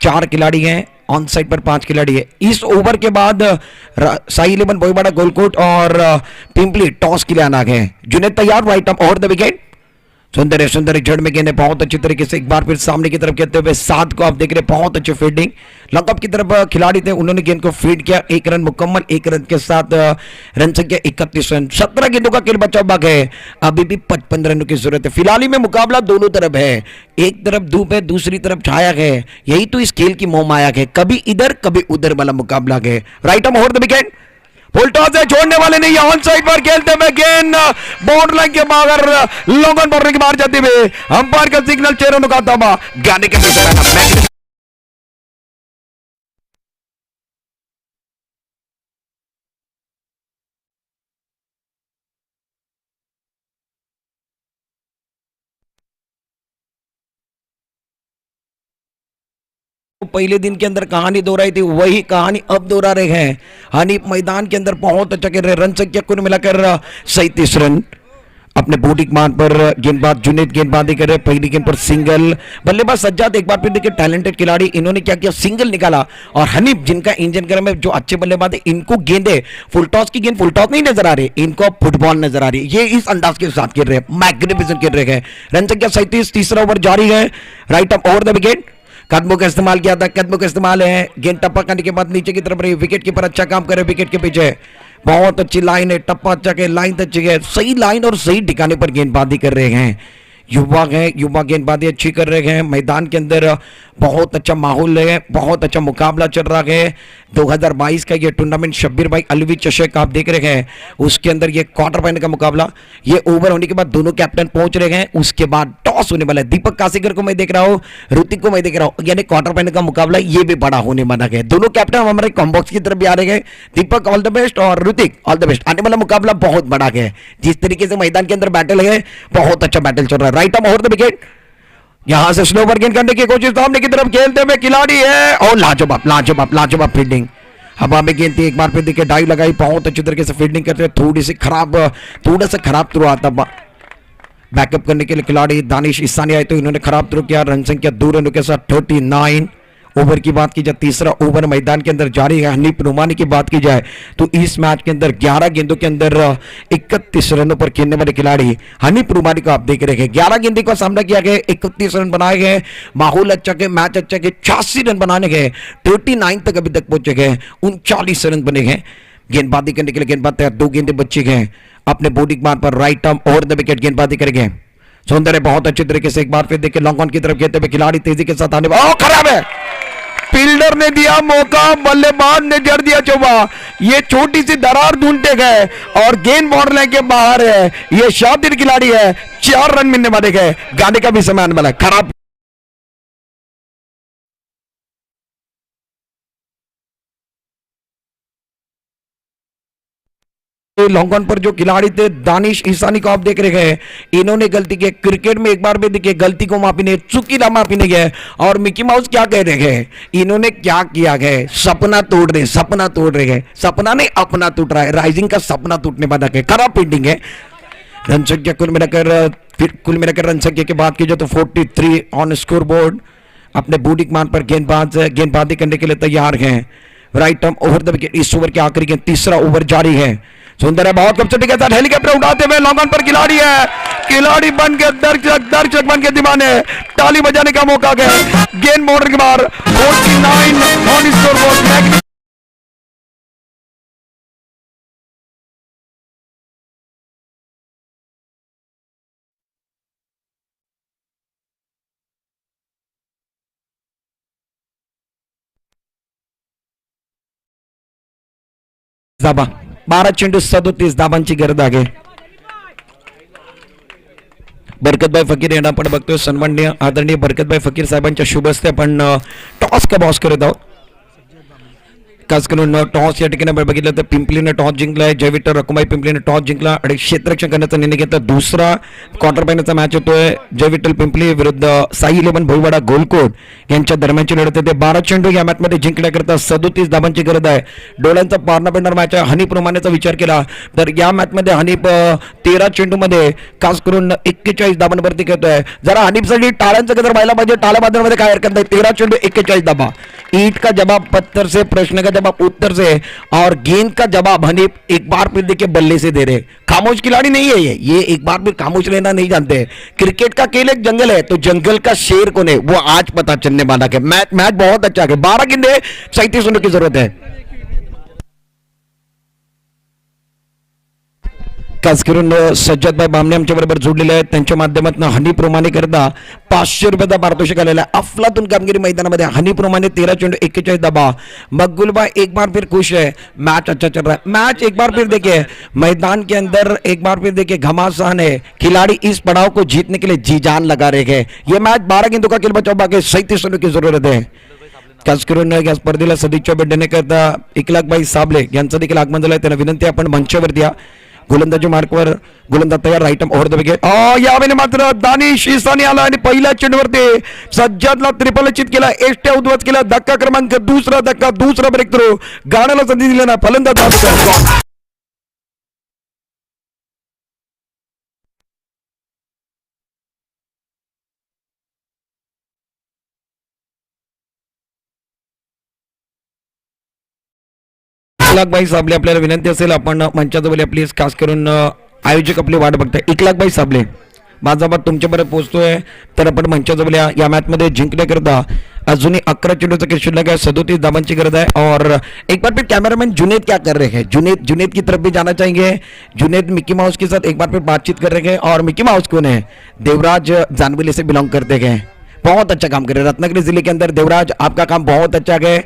4 खिलाड़ी हैं, ऑन साइड पर 5 खिलाड़ी है। इस ओवर के बाद साई 11 बोईवाड़ा गोलकोट और पिंपली टॉस के लिए आना गए। जुनैद तैयार, right up over the wicket. सुंदर जड़ में गेंद बहुत अच्छी तरीके से एक बार फिर सामने की तरफ खेलते हुए 7 को आप देख रहे हैं, बहुत अच्छी फील्डिंग। लॉकअप की तरफ खिलाड़ी थे, उन्होंने गेंद को फीड किया। 1 रन मुकम्मल, 1 रन के साथ रन संख्या 31 रन। 17 गेंदों का खेल बचा हुआ है, अभी भी 55 रनों की जरूरत है। फिलहाल में मुकाबला दोनों तरफ है, एक तरफ धूप है, दूसरी तरफ छाया है। यही तो इस खेल की मोह माया है, कभी इधर कभी उधर वाला मुकाबला है। Right up over the wicket. Full toss है, छोड़ने वाले नहीं, ऑन साइड पर खेलते हुए गेंद बाउंड्री लाइन के बाहर लॉन्ग ऑन बाउंड्री के बाहर जाते हुए अंपायर का सिग्नल 6 रनों का दावा। गाने के पीछे पहले दिन के अंदर कहानी दोहराई थी, वही कहानी अब दोहरा रहे हैं। हनीफ मैदान के अंदर बहुत अच्छा खेल रहे, रन संख्या कुल मिलाकर 37 रन। अपने बूटिक मान पर गेंदबाज जुनैद गेंदबाजी कर रहे, पहली गेंद पर सिंगल। बल्लेबाज सज्जाद एक बार फिर देखिए टैलेंटेड खिलाड़ी, इन्होंने क्या किया, सिंगल निकाला। और हनीफ जिनका इंजन गर्म है, जो अच्छे बल्लेबाज है, इनको गेंदे फुल टॉस की गेंद फुल टॉस नहीं नजर आ रही, इनको फुटबॉल नजर आ रही है। ये इस अंदाज के साथ खेल रहे हैं, मैग्निफिसेंट खेल रहे हैं। रन संख्या 37, तीसरा ओवर जारी है। Right up over the wicket. कदमों का इस्तेमाल किया था, कदमों का इस्तेमाल है। गेंद टप्पा करने के बाद नीचे की तरफ रही, विकेट कीपर अच्छा काम करे विकेट के पीछे। बहुत अच्छी लाइन है, टप्पा अच्छा है, लाइन अच्छी है, सही लाइन और सही ठिकाने पर गेंदबाजी कर रहे हैं। युवा है, युवा गेंदबाजी अच्छी कर रहे हैं। मैदान के अंदर बहुत अच्छा माहौल है, बहुत अच्छा मुकाबला चल रहा है। 2022 का ये टूर्नामेंट शब्बीर भाई अलवी चषक आप देख रहे हैं, उसके अंदर ये क्वार्टर फाइनल का मुकाबला। ये ओवर होने के बाद दोनों कैप्टन पहुंच रहे हैं, उसके बाद टॉस होने वाला है। दीपक कासीकर को मैं देख रहा हूँ, ऋतिक को मैं देख रहा हूँ, यानी क्वार्टर फाइनल का मुकाबला ये भी बड़ा होने वाला है। दोनों कैप्टन हमारे कॉम्बॉक्स की तरफ भी आ रहे हैं। दीपक ऑल द बेस्ट और ऋतिक ऑल द बेस्ट। आने वाला मुकाबला बहुत बड़ा है, जिस तरीके से मैदान के अंदर बैटल है, बहुत अच्छा बैटल चल रहा है। Right up over the wicket. यहां से स्लो ओवर गेंद करने की कोशिश, सामने की तरफ खेलते हुए खिलाड़ी है और लाजवाब फील्डिंग। हवा में गेंद थी, एक बार फिर देखिए डाइव लगाई, बहुत अच्छी तरीके से फील्डिंग करते हुए थोड़ा सा खराब थ्रो आता। बैकअप करने के लिए खिलाड़ी दानिश ईसानी आए तो इन्होंने खराब थ्रो किया। रन संख्या 2 रनों के साथ 39। ओवर की बात की जाए, तीसरा ओवर मैदान के अंदर जारी है। हनीफ रुमानी की बात की जाए तो इस मैच के अंदर 11 गेंदों के अंदर 31 रनों पर खेलने वाले खिलाड़ी हनीफ रुमानी को आप देख रहे हैं। 11 गेंदों का सामना किया गया, 31 रन बनाए गए। माहौल अच्छा के, मैच अच्छा के, 86 रन बनाने गए, 39 तक अभी तक पहुंचे गए, 39 रन बने गए। गेंदबाजी करने के लिए गेंदबाज तैयार, 2 गेंदें बची गए। अपने बॉडी मार पर right arm over the wicket गेंदबाजी करेंगे। सौंदर्य बहुत अच्छे तरीके से एक बार फिर देखिए लॉन्ग ऑन की तरफ खेलते हुए खिलाड़ी तेजी के साथ आने, खराब है, फील्डर ने दिया मौका, बल्लेबाज ने जड़ दिया चौबा। ये छोटी सी दरार ढूंढते गए और गेंद बॉर्डर लाइन के बाहर है। ये शातिर खिलाड़ी है, 4 रन मिलने वाले गए। गाने का भी समय आने वाला है। खराब लॉन्ग ऑन पर जो खिलाड़ी थे दानिश ईसानी को आप देख रहे हैं, इन्होंने गलती की। क्रिकेट में एक बार भी देखिए गलती को माफी नहीं, चुकीला माफी नहीं है। और मिकी माउस क्या कह रहे हैं, इन्होंने क्या किया है, सपना तोड़ रहे, सपना तोड़ रहे हैं। सपना नहीं अपना टूट रहा है, राइजिंग का सपना टूटने वाला है। खराब पेंटिंग है। रन संख्या कुल मिलाकर रन संख्या की बात की जाए तो 43 ऑन स्कोर बोर्ड। अपने बूढ़ी मान पर गेंदबाजी करने के लिए तैयार हैं। Right arm over the wicket. इस ओवर के आखिरी के तीसरा ओवर जारी है। सुंदर है, बहुत खूबसूरती के साथ हेलीकॉप्टर उड़ाते हुए लॉन्ग ऑन पर खिलाड़ी है। खिलाड़ी बन के दर्शक बन के दीवाने, ताली बजाने का मौका गया। गेंद बॉर्डर के बाहर। 49 ऑन स्कोर बोर्ड। धाबा 12 चेंडू 37 धाबांची गरज आहे. बरकतभाई फकीर यांना आपण बघतोय. सन्माननीय आदरणीय बरकतभाई फकीर साहेबांच्या शुभ हस्ते आपण टॉस का बॉस करत आहोत. खास करून टॉस या ठिकाणी आपण बघितलं तर पिंपलीने टॉस जिंकलाय. जयविठ्ठल रकुमाई पिंपलीने टॉस जिंकला आणि क्षेत्ररक्षण करण्याचा निर्णय घेतला. दुसरा क्वार्टर फायनलचा मॅच होतोय जयविठ्ठल पिंपली विरुद्ध साई 11 भोईवाडा गोलकोट यांच्या दरम्यानची लढत आहे. 12 चेंडू या मॅच मध्ये जिंकण्याकरता 37 धाबांची गरज आहे. डोळ्यांचा पारणा पेंडर मॅच आहे. हनीफ रोमानेचा विचार केला तर या मॅच मध्ये हनीफ 13 चेंडू मध्ये खास करून 41 धाबांवरती खेळतोय. जरा हनीफसाठी टाळ्यांचं गजर व्हायला पाहिजे. टाळ्या बाजारामध्ये काय हरकत नाही. 13 चेंडू 41 धाबा. ईट का जवाब पत्थर से, प्रश्न का जवाब उत्तर से और गेंद का जवाब हनीफ एक बार फिर देखिए बल्ले से दे रहे. खामोश खिलाड़ी नहीं है ये एक बार फिर खामोश रहना नहीं जानते. क्रिकेट का खेल एक जंगल है, तो जंगल का शेर कौन है वो आज पता चलने वाला है. मैच बहुत अच्छा है. 12 गेंदे 37 रनों की जरूरत है. खास करून सज्जदभाई बामणे आमच्या बरोबर जोडलेले आहेत. त्यांच्या माध्यमातून हनीफ रोमाने करता 500 रुपयाचा पारितोषिक आलेला आहे. अफलातून कामगिरी मैदानामध्ये हनीफ रोमाने 13 चेंडू 41 दबा. मकबूलभाई एक बार फिर खुश है. मैच अच्छा चल रहा है. मैच एक बार फिर देखिए मैदान के अंदर एक बार फिर देखिए घमासान है. खिलाड़ी इस पड़ाव को जीतने के लिए जी जान लगा रहे हैं. ये मैच 12 गेंदों का खेल बचाव बाकी 37 रनों की जरूरत है. खास करून या स्पर्धेला सदिच्छा देण्याकरता एकलाखभाई साबले यांचं देखील आगमन झालंय. त्यांना विनंती आपण मंचावर द्या. गोलंदाजी मार्कवर गोलंदाज तयार. Right over the wicket. यावेळी मात्र दानिश ईसानी आला आणि पहिल्या चेंडूवरती सज्जादला ट्रिपल चित केला. एष्ट्या उद्ध्वस्त केला. धक्का क्रमांक दुसरा धक्का, दुसरा ब्रेक थ्रू. गाण्याला संधी दिली ना फलंदाज. एकलाखभाई साबले आपल्याला विनंती असेल आपण मंचाजवळ प्लीज. खास करून आयोजक आपली वाट बघताय. एकलाखभाई साबले माझा बात तुमच्यापर्यंत पोहोचतोय तर आपण मंचाजवळ या मॅच मध्ये जिंकण्याकरता अजूनही 11 चेंडूचा खेळ शिल्लक है. 37 धाबांची गरज है. और एक बार फिर कैमरामैन जुनेद क्या कर रहे हैं, जुनेद की तरफ भी जाना चाहेंगे. जुनेद मिकी माउस के साथ एक बार फिर बातचीत कर रहे हैं. और मिकी माउस कौन है, देवराज जानविले से बिलोंग करते हैं. बहुत अच्छा काम कर रहे हैं रत्नागिरी जिले के अंदर. देवराज आपका काम बहुत अच्छा है.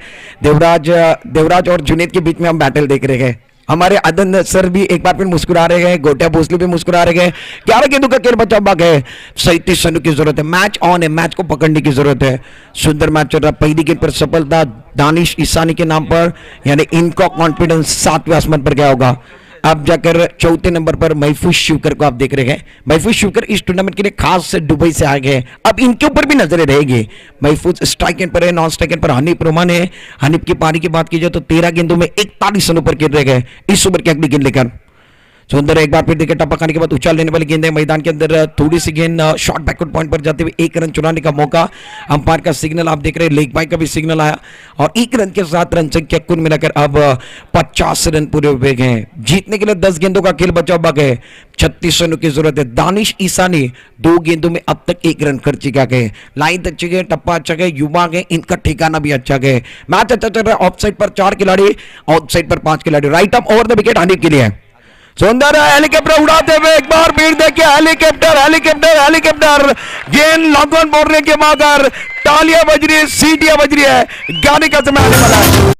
देवराज और जुनेद के बीच में हम बैटल देख रहे हैं. हमारे आदन सर भी एक बार फिर मुस्कुरा रहे हैं. गोटिया भोसले भी मुस्कुरा रहे हैं. 11 गेंदों का खेल बचा भाग है. 37 रनों की जरूरत है. मैच ऑन है, मैच को पकड़ने की जरूरत है. सुंदर मैच चल रहा. पहली गेंद पर सफलता दानिश ईसानी के नाम पर, यानी इनका कॉन्फिडेंस 7वें आसमान पर गया होगा. अब जाकर 4थे नंबर पर महफूज शिवकर को आप देख रहे हैं. महफूज शिवकर इस टूर्नामेंट के लिए खास से दुबई से आए गए. अब इनके ऊपर भी नजरें रहेगी. महफूज स्ट्राइक एंड पर है. नॉन स्ट्राइक एंड पर हनीफ रोमान है. हनीफ की पारी की बात की जाए तो 13 गेंदों में 41 रनों पर खेल रहे गए. इस ओवर की अगली गेंद लेकर सुंदर एक बार फिर देखिए टप्पा खाने के बाद उछाल लेने वाली गेंद है. मैदान के अंदर थोड़ी सी गेंद शॉर्ट बैकवर्ड पॉइंट पर जाते हुए 1 रन चुराने का मौका. अंपायर का सिग्नल आप देख रहे हैं. लेग बाय का भी सिग्नल आया और 1 रन के साथ रन संख्या कुल मिलाकर अब 50 रन पूरे हुए गए. जीतने के लिए 10 गेंदों का खेल बचा हुआ है. 36 रनों की जरूरत है. दानिश ईसानी 2 गेंदों में अब तक 1 रन कर चुका है. लाइन अच्छी गए, टप्पा अच्छा गए, युवा गए, इनका ठिकाना भी अच्छा गए. मैच अच्छा चल रहा है. ऑफ साइड पर 4 खिलाड़ी, आउट साइड पर 5 खिलाड़ी. Right up over the wicket Hanif के लिए. सुंदर हेलीकॉप्टर उड़ाते हुए एक बार फिर देखिए हेलीकॉप्टर हेलीकॉप्टर हेलीकॉप्टर गेंद लॉन्ग ऑन बोलने के बाद तालियां बज रही है, सीटियां बज रही है, गाने का समय आने वाला है।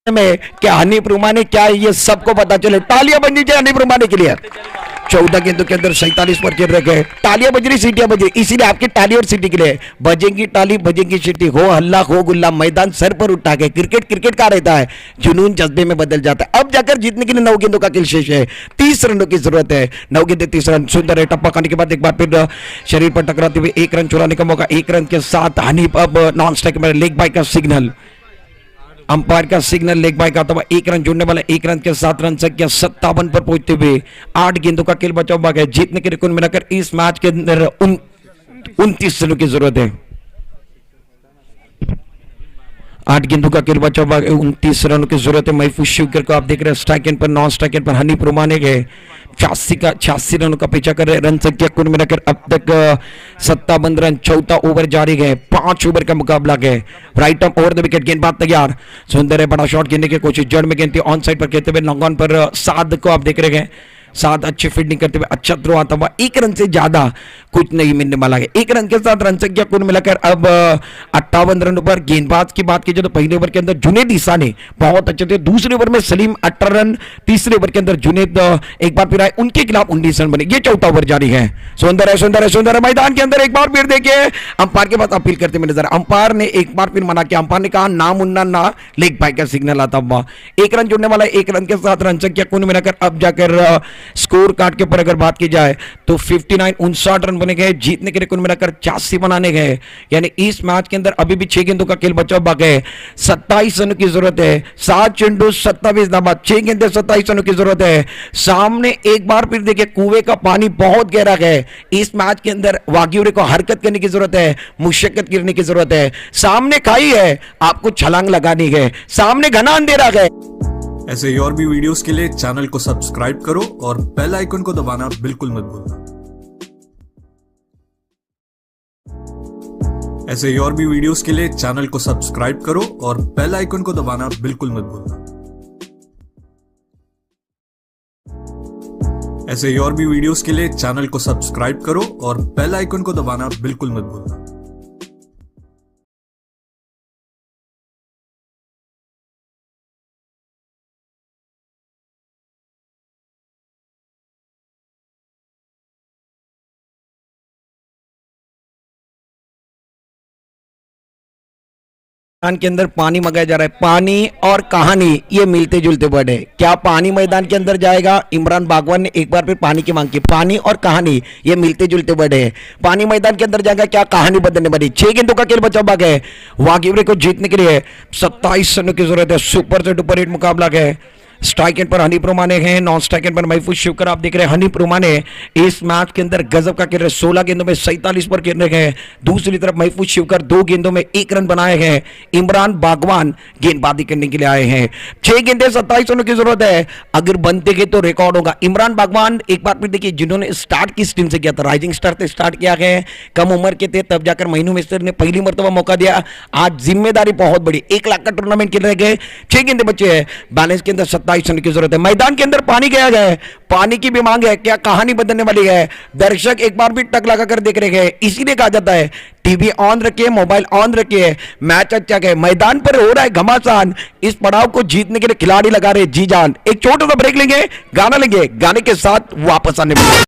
में क्या हनीफ रुमानी क्या है, ये सबको पता चले। तालियां बज रही है हनीफ रुमानी के लिए। 14 गेंदों के अंदर 47 पर खेल रखे, तालियां बज रही, सीटियां बज रही, इसीलिए आपकी ताली और सीटी के लिए बजेंगी ताली बजेंगी सीटी, हो हल्ला हो गुल्ला, मैदान सर पर उठा के। क्रिकेट क्रिकेट का रहता है, जुनून जज्बे में बदल जाता है। अब जाकर जीतने के लिए 9 गेंदों का खेल शेष है, 30 रनों की जरूरत है। 9 गेंदे 30 रन, सुंदर है। टप्पा खाने के बाद एक बार फिर शरीर पर टकराते हुए 1 रन चुराने का मौका। 1 रन के साथ हनीफ अब नॉन स्ट्राइक में, लेग बाय का सिग्नल, अंपायर का सिग्नल लेग बाय का, तो 1 रन जोड़ने वाला। 1 रन के 7 रन संख्या 57 पर पहुंचते हुए 8 गेंदों का खेल बचा हुआ है। जीतने के लिए कुल मिलाकर इस मैच के अंदर 29 रनों की जरूरत है। 8 गेंदों का खेल बचा हुआ है, 29 रनों की जरूरत है। महफूज शिवकर को आप देख रहे हैं स्ट्राइक एंड पर, नॉन स्ट्राइक एंड पर हनीफ रुमानी गए 86 रनों का पीछा कर रहे हैं। रन संख्या कुल मिलाकर अब तक 57 रन। 4था ओवर जारी है, 5 ओवर का मुकाबला है। Right arm over the wicket, गेंदबाज तैयार, सुंदर है, बड़ा शॉट खेलने की कोशिश, जड़ में गेंद थी, ऑन साइड पर खेलते हुए लॉन्ग ऑन पर साद को आप देख रहे हैं। साथ अच्छी फील्डिंग करते हुए अच्छा थ्रो आता हुआ। 1 रन से ज्यादा कुछ नहीं मिलने वाला है। 1 रन के साथ रन संख्या कुल मिलाकर अब 58 रन पर। गेंदबाज की बात की जाए तो पहले ओवर के अंदर जुनेद ईसा ने बहुत अच्छे थे, दूसरे ओवर में सलीम 18 रन, तीसरे ओवर के अंदर जुनेद एक बार फिर आए, उनके खिलाफ 19 रन बने। ये 4था ओवर जारी है। सुंदर है सुंदर है सुंदर है, मैदान के अंदर एक बार फिर देखिए अंपायर के पास अपील करते हुए नजर। अंपायर ने एक बार फिर मना किया, अंपायर ने कहा ना मुन्ना ना, लेग बाय का सिग्नल आता हुआ। 1 रन जुड़ने वाला, 1 रन के साथ रन संख्या कुल मिलाकर अब जाकर स्कोर कार्ड के ऊपर अगर बात की जाए तो 59 रन बने गए। जीतने के लिए कुल मिलाकर 86 बनाने गए, यानी इस मैच के अंदर अभी भी 6 गेंदों का खेल बचा हुआ है। 27 रनों की जरूरत है, 7 चेंडू 27 दावा, 6 गेंदे 27 रनों की जरूरत है। सामने एक बार फिर देखिए कुएं का पानी बहुत गहरा है। इस मैच के अंदर वाग्युरे को हरकत करने की जरूरत है, मुशक्कत करने की जरूरत है। सामने खाई है, आपको छलांग लगानी है, सामने घना अंधेरा है। ऐसे ही और भी वीडियोस के लिए चैनल को सब्सक्राइब करो और बेल आइकन को दबाना बिल्कुल मत भूलना। ऐसे ही और भी वीडियोस के लिए चैनल को सब्सक्राइब करो और बेल आइकन को दबाना बिल्कुल मत भूलना। ऐसे ही और भी वीडियोस के लिए चैनल को सब्सक्राइब करो और बेल आइकन को दबाना बिल्कुल मत भूलना। मैदान के अंदर पानी मंगाया जा रहा है। पानी और कहानी ये मिलते जुलते वर्ड है। क्या पानी मैदान के अंदर जाएगा? इमरान बागवान ने एक बार फिर पानी की मांग की। पानी और कहानी ये मिलते जुलते वर्ड है। पानी मैदान के अंदर जाएगा, क्या कहानी बदलने वाली। 6 गेंदों का खेल बचा हुआ है। वागिवरे को जीतने के लिए 27 रनों की जरूरत है। सुपर से डुपर हिट मुकाबला है। स्ट्राइक एंड पर हनीफ रुमानी हैं, नॉन स्ट्राइक एंड पर महफूज शिवकर आप देख रहे हैं। हनीफ रुमानी इस मैच के अंदर गजब का खेल रहे, 16 गेंदों में 47 पर खेल रहे हैं। दूसरी तरफ महफूज शिवकर 2 गेंदों में 1 रन बनाए हैं। इमरान बागवान गेंदबाजी करने के लिए आए हैं। 6 गेंदे 27 रनों की जरूरत है। अगर बनते गए तो रिकॉर्ड होगा। इमरान बागवान एक बार फिर देखिए, जिन्होंने स्टार्ट किस टीम से किया था, राइजिंग स्टार से स्टार्ट किया है, कम उम्र के थे, तब जाकर महीनू मिस्टर ने पहली मरतबा मौका दिया। आज जिम्मेदारी बहुत बड़ी, 1 लाख का टूर्नामेंट खेल रहे गए। 6 गेंदे बचे हैं, बैलेंस के अंदर 27 रन की जरूरत है। मैदान के अंदर पानी गया गया है, पानी की भी मांग है। क्या कहानी बदलने वाली है? दर्शक एक बार भी टक लगाकर देख रहे हैं। इसीलिए कहा जाता है टीवी ऑन रखिए, मोबाइल ऑन रखिए, मैच अच्छा है। मैदान पर हो रहा है घमासान। इस पड़ाव को जीतने के लिए खिलाड़ी लगा रहे जी जान। एक छोटा सा ब्रेक लेंगे, गाना लेंगे, गाने के साथ वापस आने वाले।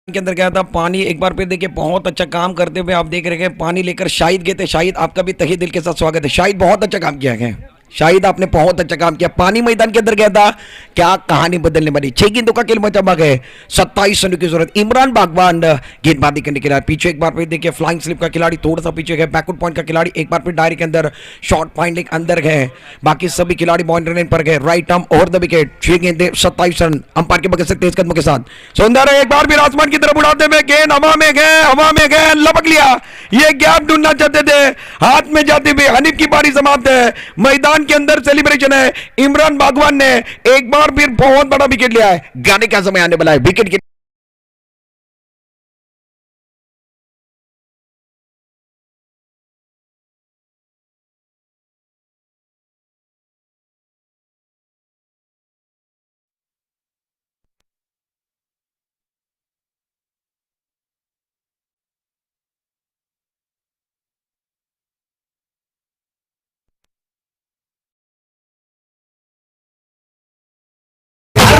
के अंदर गया था पानी, एक बार फिर देखिए बहुत अच्छा काम करते हुए आप देख रहे हैं। पानी लेकर शाहिद गए थे। शाहिद आपका भी तहे दिल के साथ स्वागत है। शाहिद बहुत अच्छा काम किया है। शाहिद आपने बहुत अच्छा काम किया। पानी मैदान के अंदर गया था, क्या कहानी बदलने वाली। 6 गेंदों का खेल बचा है, 27 रनों की जरूरत। इमरान बागवान गेंदबाजी करने के लिए पीछे एक बार फिर देखिए, फ्लाइंग स्लिप का खिलाड़ी थोड़ा सा पीछे है, बैकवर्ड पॉइंट का खिलाड़ी एक बार फिर डायरी के अंदर, शॉर्ट पॉइंट लेक अंदर है, बाकी सभी खिलाड़ी बाउंड्री लाइन पर गए। Right arm over the wicket, 6 गेंदे 27 रन अंपायर के बगल से तेज कदमों के साथ। सुंदर है, एक बार फिर आसमान की तरफ उड़ाते हुए गेंद हवा में गए, लपक लिया। ये गैप ढूंढना चाहते थे, हाथ में जाते हुए हनीफ की पारी समाप्त है। मैदान के अंदर सेलिब्रेशन है। इमरान बागवान ने एक बार फिर बहुत बड़ा विकेट लिया है। गाने का समय आने वाला है विकेट के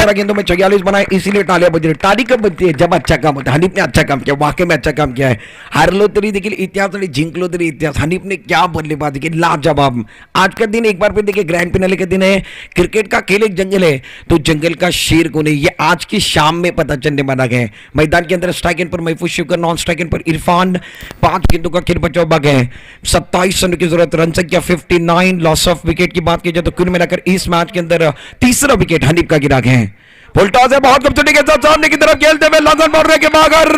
गेंदों में 46 बनाए, इसीलिए तालियां बज रही। ताली कब बजती है? जब अच्छा काम होता है। हनीफ ने अच्छा काम किया, वाकई में अच्छा काम किया है। हारलो तरी देखील इतिहास आणि जिंकलो तरी इतिहास। हनीफ ने क्या बल्लेबाजी की, लाजवाब। आज का दिन एक बार फिर देखिए, ग्रैंड फिनाले का दिन है। क्रिकेट का खेल एक जंगल है, तो जंगल का शेर कौन है ये आज की शाम में पता चलने वाला है। मैदान के अंदर स्ट्राइक एंड पर महफूज शिवकर, नॉन स्ट्राइक एंड पर इरफान। 5 गेंदों का खेल बचा हुआ है, 27 रनों की जरूरत, रन संख्या 59। लॉस ऑफ विकेट की बात की जाए तो कुल मिलाकर इस मैच के अंदर तीसरा विकेट हनीफ का गिरा है। फुल टॉस है, बहुत खूबसूरती के साथ सामने की तरफ खेलते हुए लॉन्सन बाउंड्री के बाहर,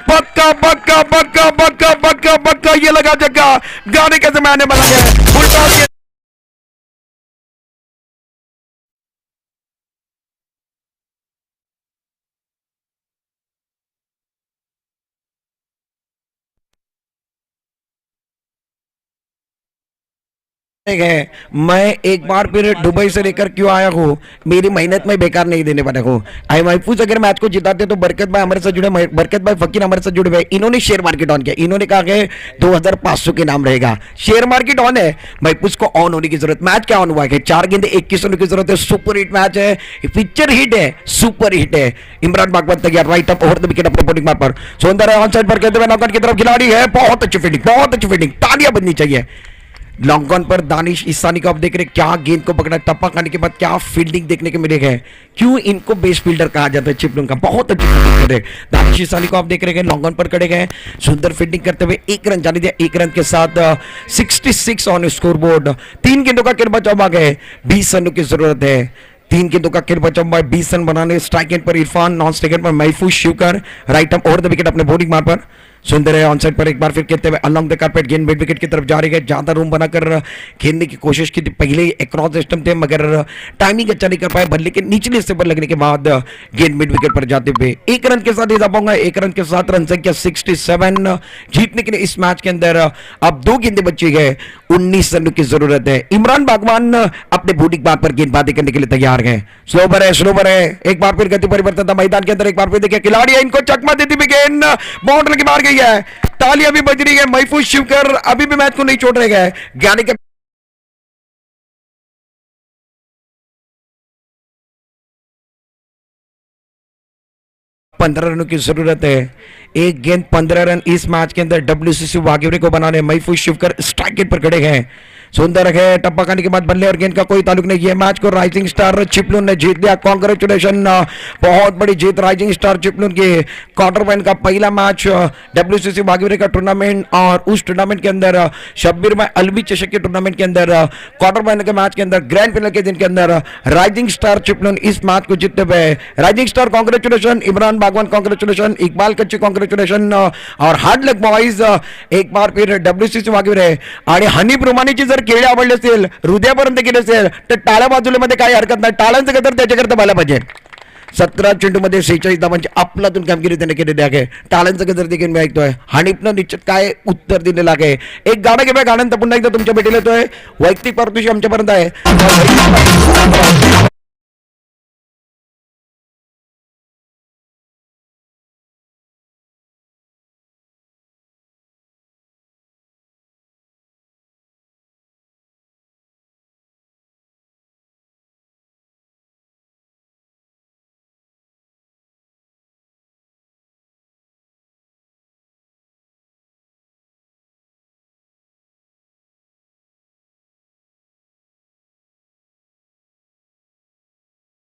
पक्का पक्का पक्का पक्का पक्का पक्का ये लगा जगह। गाने के समय आने वाला है। फुल टॉस है। मैं एक बार फिर दुबई से लेकर क्यों आया हूँ, मेरी मेहनत में बेकार नहीं देने वाला हूँ। आई महफूज अगर मैच को जिताते तो बरकत भाई हमारे साथ जुड़े, बरकत भाई फकीर हमारे साथ जुड़े हुए। इन्होंने शेयर मार्केट ऑन किया, इन्होंने कहा कि 2500 के नाम रहेगा। शेयर मार्केट ऑन है, महफूज को ऑन होने की जरूरत। मैच क्या ऑन हुआ है? 4 गेंदे 21 रनों की जरूरत है। सुपर हिट मैच है, पिक्चर हिट है, सुपर हिट है। इमरान बागवान तैयार, right up over the wicket अपने बॉलिंग मार्क पर। सुंदर है, ऑन साइड पर कहते हुए नॉकआउट की तरफ खिलाड़ी है। बहुत अच्छी फील्डिंग, बहुत अच्छी फील्डिंग, तालियां बजनी चाहिए। लॉन्ग ऑन पर दानिश ईसानी को आप देख रहे हैं, क्या गेंद को पकड़ा, टप्पा खाने के बाद क्या फील्डिंग देखने को मिलेगा। क्यों इनको बेस्ट फील्डर कहा जाता है चिपलून का, बहुत अच्छी फील्डिंग कर रहे हैं। दानिश ईसानी को आप देख रहे हैं, लॉन्ग ऑन पर खड़े गए, सुंदर फील्डिंग करते हुए 1 रन जाने दिया। 1 रन के साथ 66 ऑन स्कोर बोर्ड। 3 गेंदों का खेल बचा हुआ है, 20 रनों की जरूरत है। 3 गेंदों का खेल बचा हुआ है, 20 रन बनाने। स्ट्राइक एंड पर इरफान, नॉन स्ट्राइक एंड पर महफूज Shivkar, right arm over the wicket अपने बॉलिंग मार्क पर। सुंदर है, ऑन साइड पर एक बार फिर कहते हुए अलोंग द कारपेट, गेंद मिड विकेट की तरफ जा रही है। ज्यादा रूम बनाकर खेलने की कोशिश की थी, पहले अक्रॉस सिस्टम थे मगर टाइमिंग अच्छा नहीं कर पाए। बल्ले के निचले स्तर पर लगने के बाद गेंद मिड विकेट पर जाते हुए 1 रन के साथ इजाफा होगा। 1 रन के साथ रन संख्या 67। जीतने के लिए इस मैच के अंदर अब 2 गेंदें बची गए, 19 रनों की जरूरत है। इमरान बागवान अपने बॉलिंग बात पर गेंदबाजी करने के लिए तैयार है। स्लोवर है, स्लोवर है, एक बार फिर गति परिवर्तन था मैदान के अंदर। एक बार फिर देखिए खिलाड़ी है, इनको चकमा देती हुई गेंद बाउंड्री के बाहर गई है। तालियां भी बज रही है। महफूज शिवकर अभी भी मैच को नहीं छोड़ रहे गए। ज्ञानी के 15 रनों की जरूरत है। 1 गेंद 15 रन इस मैच के अंदर WCC वागिवरे को बनाने। महफूज शिवकर स्ट्राइक पर खड़े हैं। सुंदर है, टप्पा खाने के बाद बल्ले और गेंद का कोई ताल्लुक नहीं। ये मैच को राइजिंग स्टार चिपलून ने जीत लिया। कांग्रेचुलेशन, बहुत बड़ी जीत राइजिंग स्टार चिपलून की। क्वार्टर फाइनल का पहला मैच WCC वागिवरे का टूर्नामेंट, और उस टूर्नामेंट के अंदर शब्बीर भाई अलवी चषक के टूर्नामेंट के अंदर क्वार्टर फाइनल के मैच के अंदर, ग्रैंड फाइनल के दिन के अंदर राइजिंग स्टार चिपलून इस मैच को जीतते हुए। Rising star congratulation, Imran Bagwan congratulation, Iqbal Kachchi congratulation, और हार्ड लक बॉयज एक बार फिर WCC वागिवरे। आणि हनीफ रुमानीची जर खेळ आवडले असेल, हृदयापर्यंत गेले असेल तर टाळ्या बाजूला काही हरकत नाही। टाळ्यांचं गदर त्याच्याकरता व्हायला पाहिजे। 17 चेंडूमध्ये 46 धावांची आपलातून कामगिरी त्याने केलेली आहे। टाळ्यांचं गदर देखील मी ऐकतोय। हनीफनं निश्चित काय उत्तर दिलेलं आहे। एक गाणं घेऊया, गाण्यानंतर पुन्हा एकदा तुमच्या भेटीला येतोय। वैयक्तिक पारितोषिक आमच्यापर्यंत आहे।